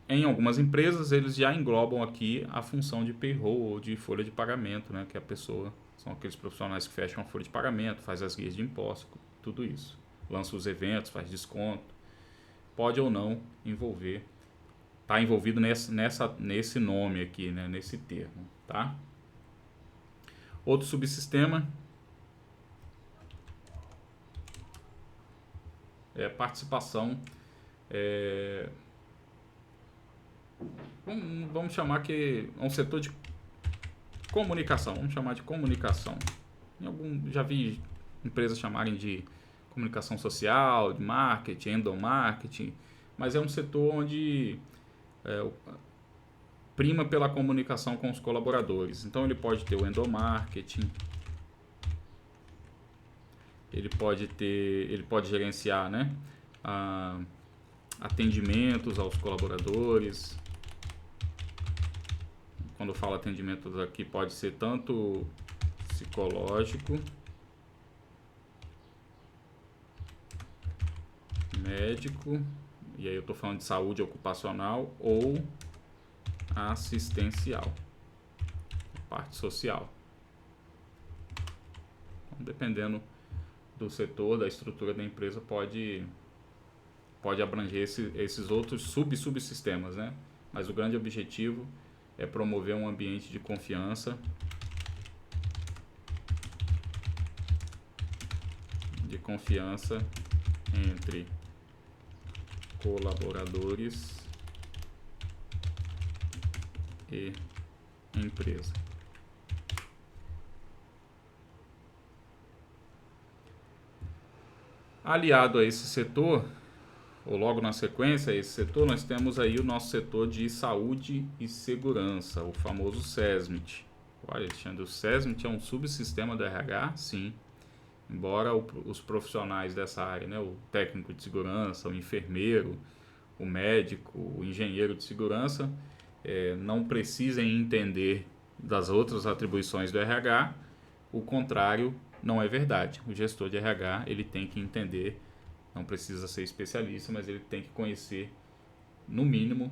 Em algumas empresas, eles já englobam aqui a função de payroll ou de folha de pagamento, né? Que a pessoa, são aqueles profissionais que fecham a folha de pagamento, faz as guias de impostos, tudo isso. Lança os eventos, faz desconto. Pode ou não envolver, está envolvido nesse nome aqui, né? Nesse termo, tá? Outro subsistema é participação. Vamos chamar que é um setor de comunicação. Vamos chamar de comunicação. Já vi empresas chamarem de comunicação social, de marketing, endomarketing, mas é um setor onde prima pela comunicação com os colaboradores. Então ele pode ter o endomarketing, ele pode gerenciar, né, atendimentos aos colaboradores. Quando eu falo atendimentos aqui, pode ser tanto psicológico, médico, e aí eu estou falando de saúde ocupacional, ou assistencial, parte social. Então, dependendo do setor, da estrutura da empresa, pode abranger esses outros subsistemas, né? Mas o grande objetivo é promover um ambiente de confiança, entre colaboradores e empresa. Aliado a esse setor, ou logo na sequência, esse setor, nós temos aí o nosso setor de saúde e segurança, o famoso SESMIT. Olha, Alexandre, o SESMIT é um subsistema do RH? Sim. Embora os profissionais dessa área, né, o técnico de segurança, o enfermeiro, o médico, o engenheiro de segurança, não precisem entender das outras atribuições do RH, o contrário não é verdade. O gestor de RH, ele tem que entender, não precisa ser especialista, mas ele tem que conhecer, no mínimo,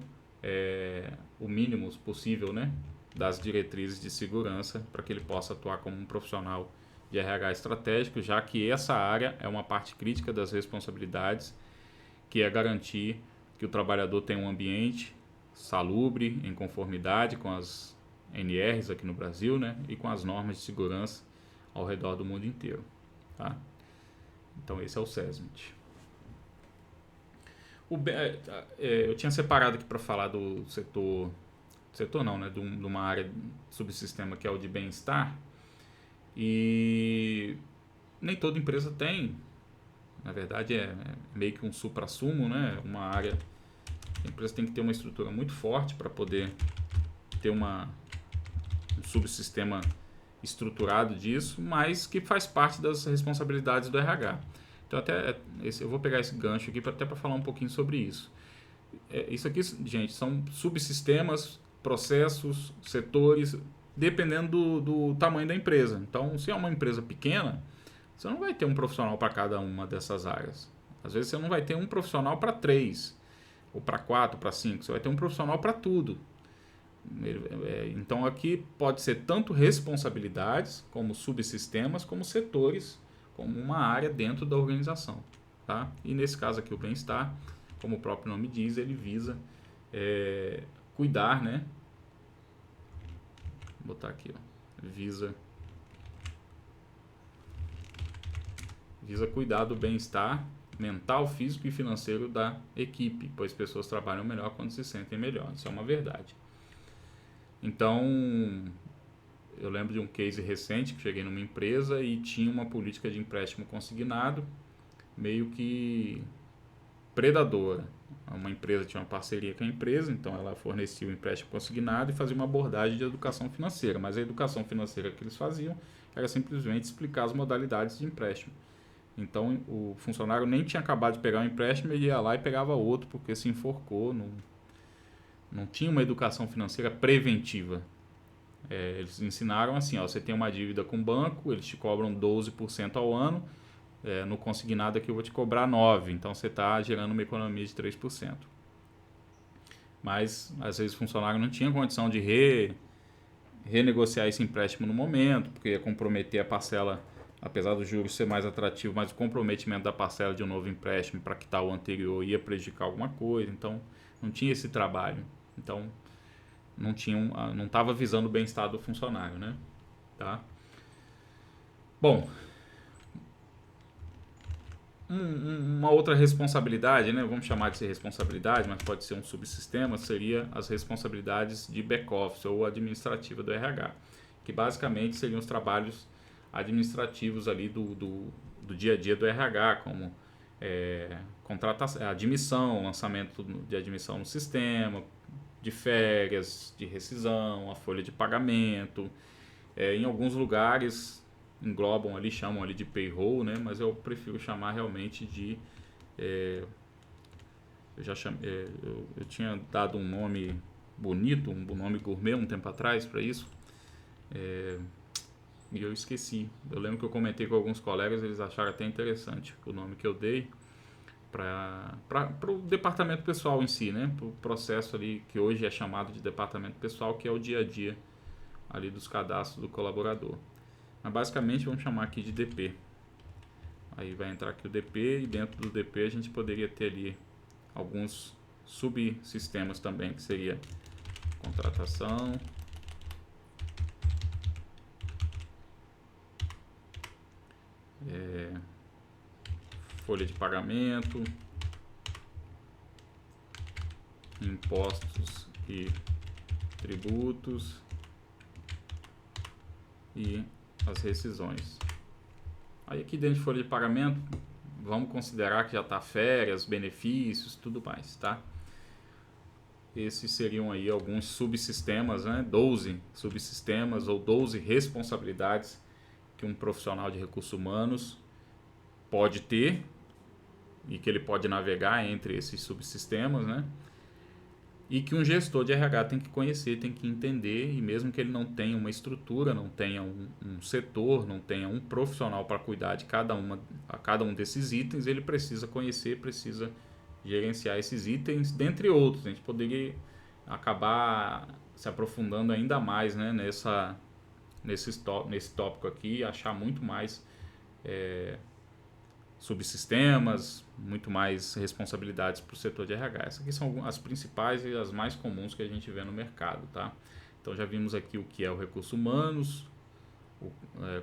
o mínimo possível, né, das diretrizes de segurança para que ele possa atuar como um profissional de RH estratégico, já que essa área é uma parte crítica das responsabilidades, que é garantir que o trabalhador tenha um ambiente salubre, em conformidade com as NRs aqui no Brasil, né, e com as normas de segurança ao redor do mundo inteiro. Tá? Então esse é o SESMIT. Eu tinha separado aqui para falar do setor não, né, de uma área subsistema que é o de bem-estar, e nem toda empresa tem, na verdade é meio que um suprassumo, né, uma área, a empresa tem que ter uma estrutura muito forte para poder ter um subsistema estruturado disso, mas que faz parte das responsabilidades do RH. Então eu vou pegar esse gancho aqui até para falar um pouquinho sobre isso. Isso aqui, gente, são subsistemas, processos, setores, dependendo do tamanho da empresa. Então, se é uma empresa pequena, você não vai ter um profissional para cada uma dessas áreas. Às vezes você não vai ter um profissional para 3, ou para 4, para 5, você vai ter um profissional para tudo. Então aqui pode ser tanto responsabilidades, como subsistemas, como setores, como uma área dentro da organização. Tá? E nesse caso aqui o bem-estar, como o próprio nome diz, ele visa cuidar, né? Vou botar aqui, ó. Visa cuidar do bem-estar mental, físico e financeiro da equipe, pois pessoas trabalham melhor quando se sentem melhor. Isso é uma verdade. Então, eu lembro de um case recente que cheguei numa empresa e tinha uma política de empréstimo consignado meio que predadora. Uma empresa tinha uma parceria com a empresa, então ela fornecia o empréstimo consignado e fazia uma abordagem de educação financeira. Mas a educação financeira que eles faziam era simplesmente explicar as modalidades de empréstimo. Então o funcionário nem tinha acabado de pegar o empréstimo, ele ia lá e pegava outro porque se enforcou. Não tinha uma educação financeira preventiva. Eles ensinaram assim, ó, você tem uma dívida com o banco, eles te cobram 12% ao ano, no consignado aqui eu vou te cobrar 9%, então você está gerando uma economia de 3%. Mas às vezes o funcionário não tinha condição de renegociar esse empréstimo no momento, porque ia comprometer a parcela, apesar do juros ser mais atrativo, mas o comprometimento da parcela de um novo empréstimo para quitar o anterior ia prejudicar alguma coisa, então não tinha esse trabalho. Então não estava visando o bem-estar do funcionário, né? Tá? Bom, uma outra responsabilidade, né? Vamos chamar de ser responsabilidade, mas pode ser um subsistema, seria as responsabilidades de back-office ou administrativa do RH, que basicamente seriam os trabalhos administrativos ali do dia a dia do RH, como contratação, admissão, lançamento de admissão no sistema, de férias, de rescisão, a folha de pagamento. Em alguns lugares englobam ali, chamam ali de payroll, né? Mas eu prefiro chamar realmente de eu tinha dado um nome bonito, um nome gourmet um tempo atrás para isso, e eu esqueci. Eu lembro que eu comentei com alguns colegas, eles acharam até interessante o nome que eu dei para o departamento pessoal em si, né? Para o processo ali que hoje é chamado de departamento pessoal, que é o dia a dia ali dos cadastros do colaborador. Mas basicamente vamos chamar aqui de DP. Aí vai entrar aqui o DP, e dentro do DP a gente poderia ter ali alguns subsistemas também, que seria contratação, folha de pagamento, impostos e tributos e as rescisões. Aí aqui dentro de folha de pagamento, vamos considerar que já está férias, benefícios, tudo mais, tá? Esses seriam aí alguns subsistemas, né? 12 subsistemas ou 12 responsabilidades que um profissional de recursos humanos pode ter e que ele pode navegar entre esses subsistemas, né? E que um gestor de RH tem que conhecer, tem que entender, e mesmo que ele não tenha uma estrutura, não tenha um setor, não tenha um profissional para cuidar de cada um desses itens, ele precisa conhecer, precisa gerenciar esses itens, dentre outros. A gente poderia acabar se aprofundando ainda mais, né, nesse tópico aqui, achar muito mais subsistemas, muito mais responsabilidades para o setor de RH. Essas aqui são as principais e as mais comuns que a gente vê no mercado, tá? Então já vimos aqui o que é o recurso humanos,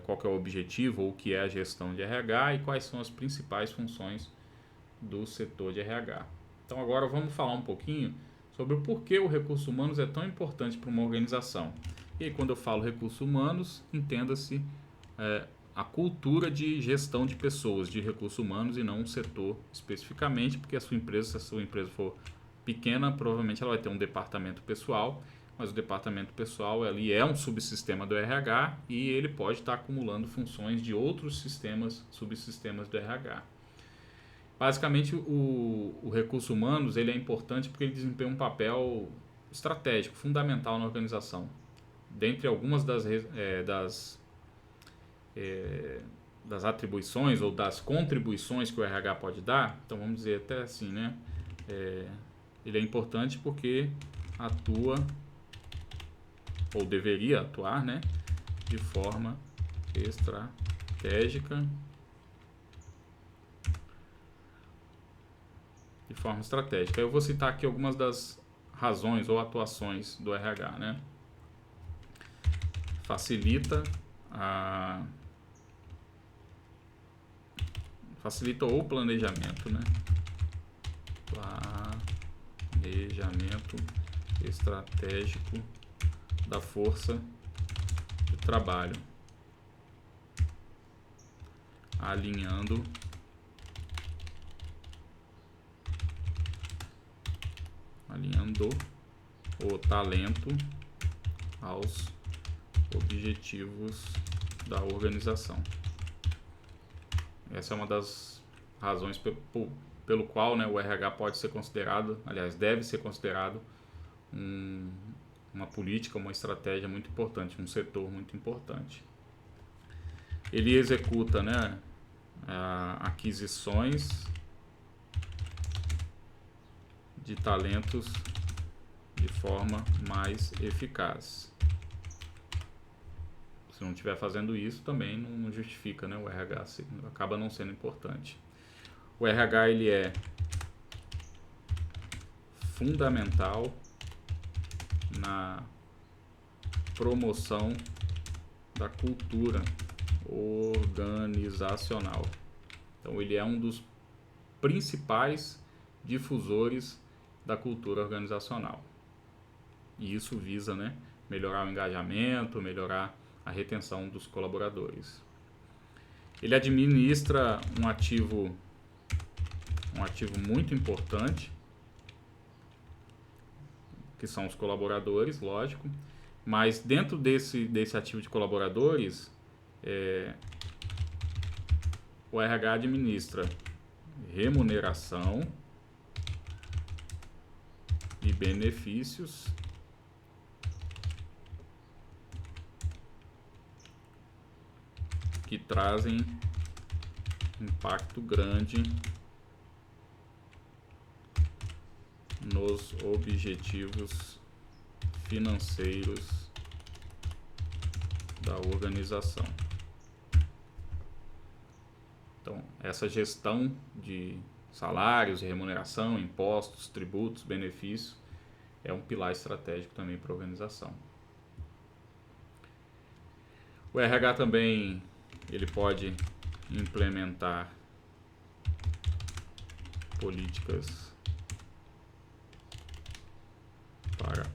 qual que é o objetivo ou o que é a gestão de RH e quais são as principais funções do setor de RH. Então agora vamos falar um pouquinho sobre o porquê o recurso humanos é tão importante para uma organização. E aí, quando eu falo recursos humanos, entenda-se a cultura de gestão de pessoas, de recursos humanos, e não um setor especificamente, porque se a sua empresa for pequena, provavelmente ela vai ter um departamento pessoal, mas o departamento pessoal ali é um subsistema do RH e ele pode estar acumulando funções de outros subsistemas do RH. Basicamente, o recurso humanos ele é importante porque ele desempenha um papel estratégico, fundamental na organização. Dentre algumas das atribuições ou das contribuições que o RH pode dar, então vamos dizer até assim, né? Ele é importante porque atua ou deveria atuar, né, de forma estratégica. Eu vou citar aqui algumas das razões ou atuações do RH, né? Facilita o planejamento, né? Planejamento estratégico da força de trabalho, alinhando o talento aos objetivos da organização. Essa é uma das razões pelo qual, né, o RH pode ser considerado, aliás, deve ser considerado uma política, uma estratégia muito importante, um setor muito importante. Ele executa, né, aquisições de talentos de forma mais eficaz. Se não estiver fazendo isso, também não justifica, né, o RH acaba não sendo importante. O RH ele é fundamental na promoção da cultura organizacional. Então ele é um dos principais difusores da cultura organizacional. E isso visa, né, melhorar o engajamento, melhorar a retenção dos colaboradores. Ele administra um ativo muito importante, que são os colaboradores, lógico, mas dentro desse ativo de colaboradores, o RH administra remuneração e benefícios que trazem impacto grande nos objetivos financeiros da organização. Então, essa gestão de salários, remuneração, impostos, tributos, benefícios é um pilar estratégico também para a organização. O RH também ele pode implementar políticas para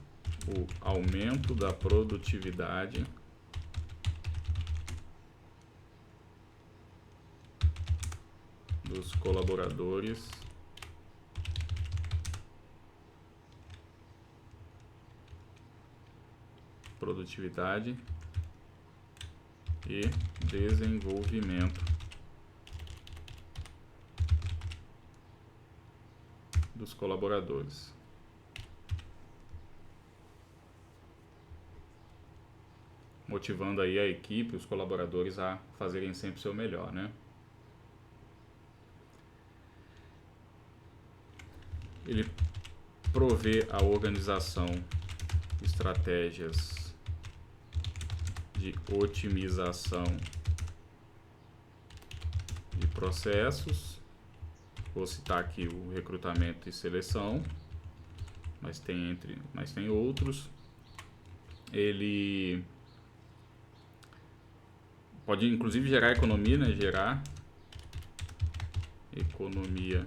o aumento da produtividade dos colaboradores produtividade e desenvolvimento dos colaboradores. Motivando aí a equipe, os colaboradores a fazerem sempre o seu melhor, né? Ele provê a organização estratégias de otimização de processos. Vou citar aqui o recrutamento e seleção, mas tem outros. Ele pode inclusive gerar economia, né? Gerar economia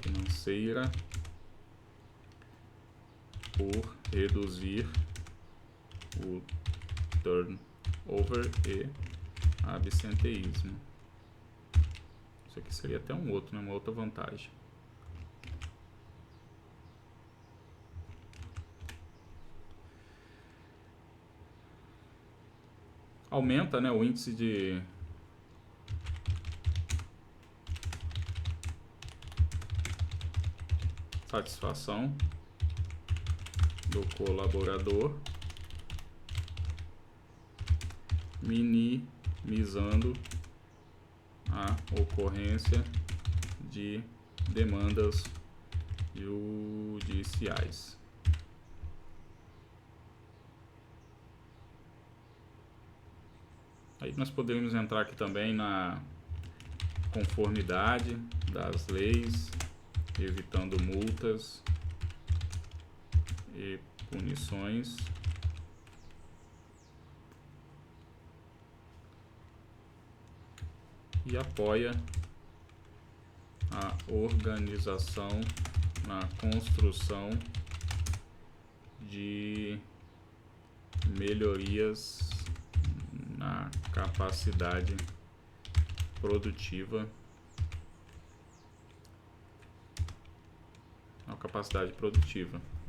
financeira por reduzir o turnover e absenteísmo. Isso aqui seria até um outro, né? Uma outra vantagem. Aumenta, né, o índice de satisfação do colaborador, minimizando a ocorrência de demandas judiciais. Aí nós poderíamos entrar aqui também na conformidade das leis, evitando multas e punições. E apoia a organização na construção de melhorias na capacidade produtiva,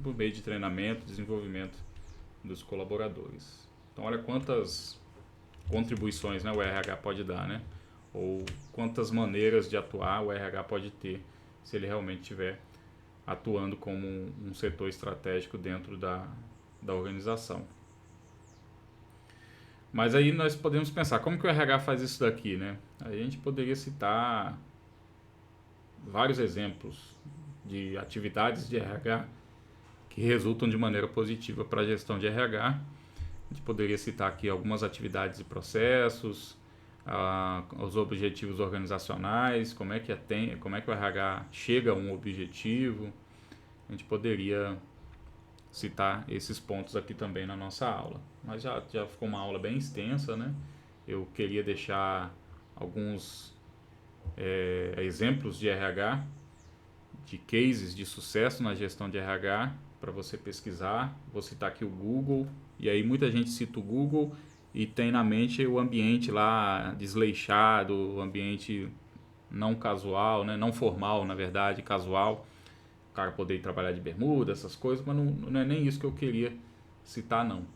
por meio de treinamento e desenvolvimento dos colaboradores. Então, olha quantas contribuições, né, o RH pode dar, né? Ou quantas maneiras de atuar o RH pode ter se ele realmente estiver atuando como um setor estratégico dentro da organização. Mas aí nós podemos pensar, como que o RH faz isso daqui, né? Aí a gente poderia citar vários exemplos de atividades de RH que resultam de maneira positiva para a gestão de RH. A gente poderia citar aqui algumas atividades e processos, os objetivos organizacionais, como é que o RH chega a um objetivo. A gente poderia citar esses pontos aqui também na nossa aula. Mas já ficou uma aula bem extensa, né? Eu queria deixar alguns exemplos de RH, de cases de sucesso na gestão de RH, para você pesquisar. Vou citar aqui o Google, e aí muita gente cita o Google e tem na mente o ambiente lá desleixado, o ambiente não casual, né? Não formal, na verdade, casual. O cara poder ir trabalhar de bermuda, essas coisas, mas não é nem isso que eu queria citar, não.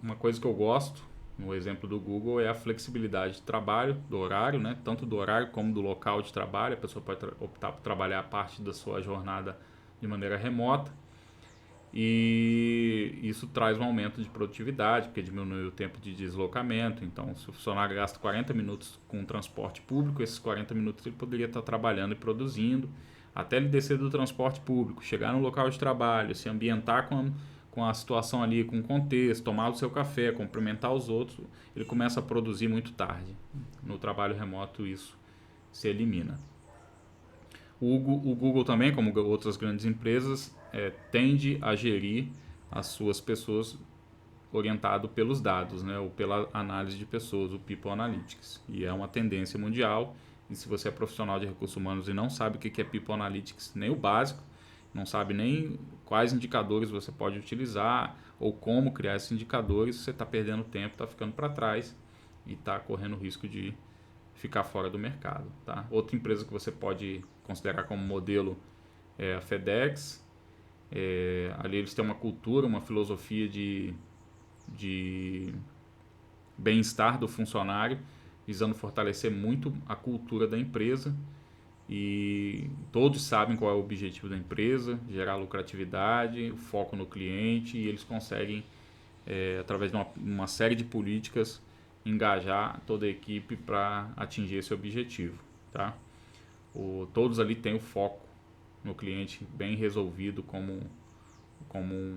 Uma coisa que eu gosto, no exemplo do Google, é a flexibilidade de trabalho, do horário, né? Tanto do horário como do local de trabalho. A pessoa pode optar por trabalhar parte da sua jornada de maneira remota, e isso traz um aumento de produtividade, porque diminui o tempo de deslocamento. Então, se o funcionário gasta 40 minutos com transporte público, esses 40 minutos ele poderia estar trabalhando e produzindo, até ele descer do transporte público, chegar no local de trabalho, se ambientar com a situação ali, com o contexto, tomar o seu café, cumprimentar os outros, ele começa a produzir muito tarde. No trabalho remoto isso se elimina. O Google também, como outras grandes empresas, tende a gerir as suas pessoas orientado pelos dados, né, ou pela análise de pessoas, o People Analytics. E é uma tendência mundial. E se você é profissional de recursos humanos e não sabe o que é People Analytics, nem o básico, não sabe nem quais indicadores você pode utilizar ou como criar esses indicadores, você está perdendo tempo, está ficando para trás e está correndo o risco de ficar fora do mercado, tá? Outra empresa que você pode considerar como modelo é a FedEx. Ali eles têm uma cultura, uma filosofia de bem-estar do funcionário, visando fortalecer muito a cultura da empresa, e todos sabem qual é o objetivo da empresa: gerar lucratividade, o foco no cliente, e eles conseguem, através de uma série de políticas, engajar toda a equipe para atingir esse objetivo, tá? Todos ali têm o foco no cliente bem resolvido como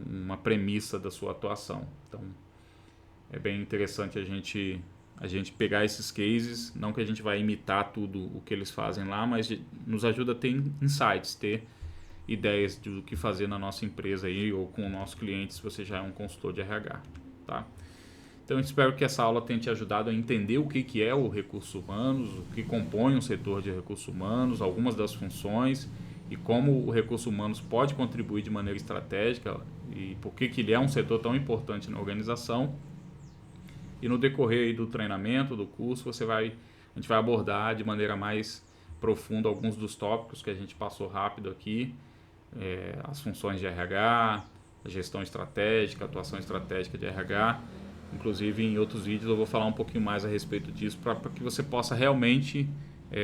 uma premissa da sua atuação. Então, é bem interessante a gente pegar esses cases, não que a gente vai imitar tudo o que eles fazem lá, mas nos ajuda a ter insights, ter ideias do que fazer na nossa empresa aí, ou com o nosso cliente, se você já é um consultor de RH, tá? Então, eu espero que essa aula tenha te ajudado a entender o que é o recursos humanos, o que compõe um setor de recursos humanos, algumas das funções, e como o recursos humanos pode contribuir de maneira estratégica, e por que ele é um setor tão importante na organização. E no decorrer aí do treinamento, do curso, a gente vai abordar de maneira mais profunda alguns dos tópicos que a gente passou rápido aqui, as funções de RH, a gestão estratégica, a atuação estratégica de RH. Inclusive, em outros vídeos eu vou falar um pouquinho mais a respeito disso, para que você possa realmente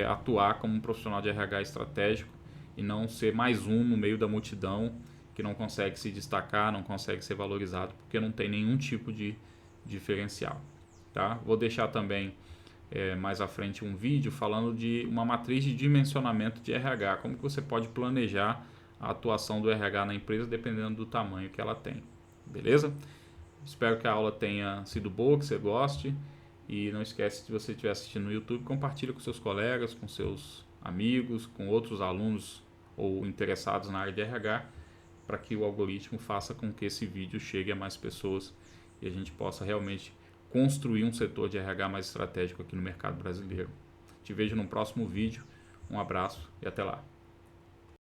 atuar como um profissional de RH estratégico e não ser mais um no meio da multidão que não consegue se destacar, não consegue ser valorizado, porque não tem nenhum tipo de diferencial, tá? Vou deixar também mais à frente um vídeo falando de uma matriz de dimensionamento de RH, como que você pode planejar a atuação do RH na empresa dependendo do tamanho que ela tem, beleza? Espero que a aula tenha sido boa, que você goste, e não esquece, se você estiver assistindo no YouTube, compartilha com seus colegas, com seus amigos, com outros alunos ou interessados na área de RH, para que o algoritmo faça com que esse vídeo chegue a mais pessoas e a gente possa realmente construir um setor de RH mais estratégico aqui no mercado brasileiro. Te vejo no próximo vídeo. Um abraço e até lá.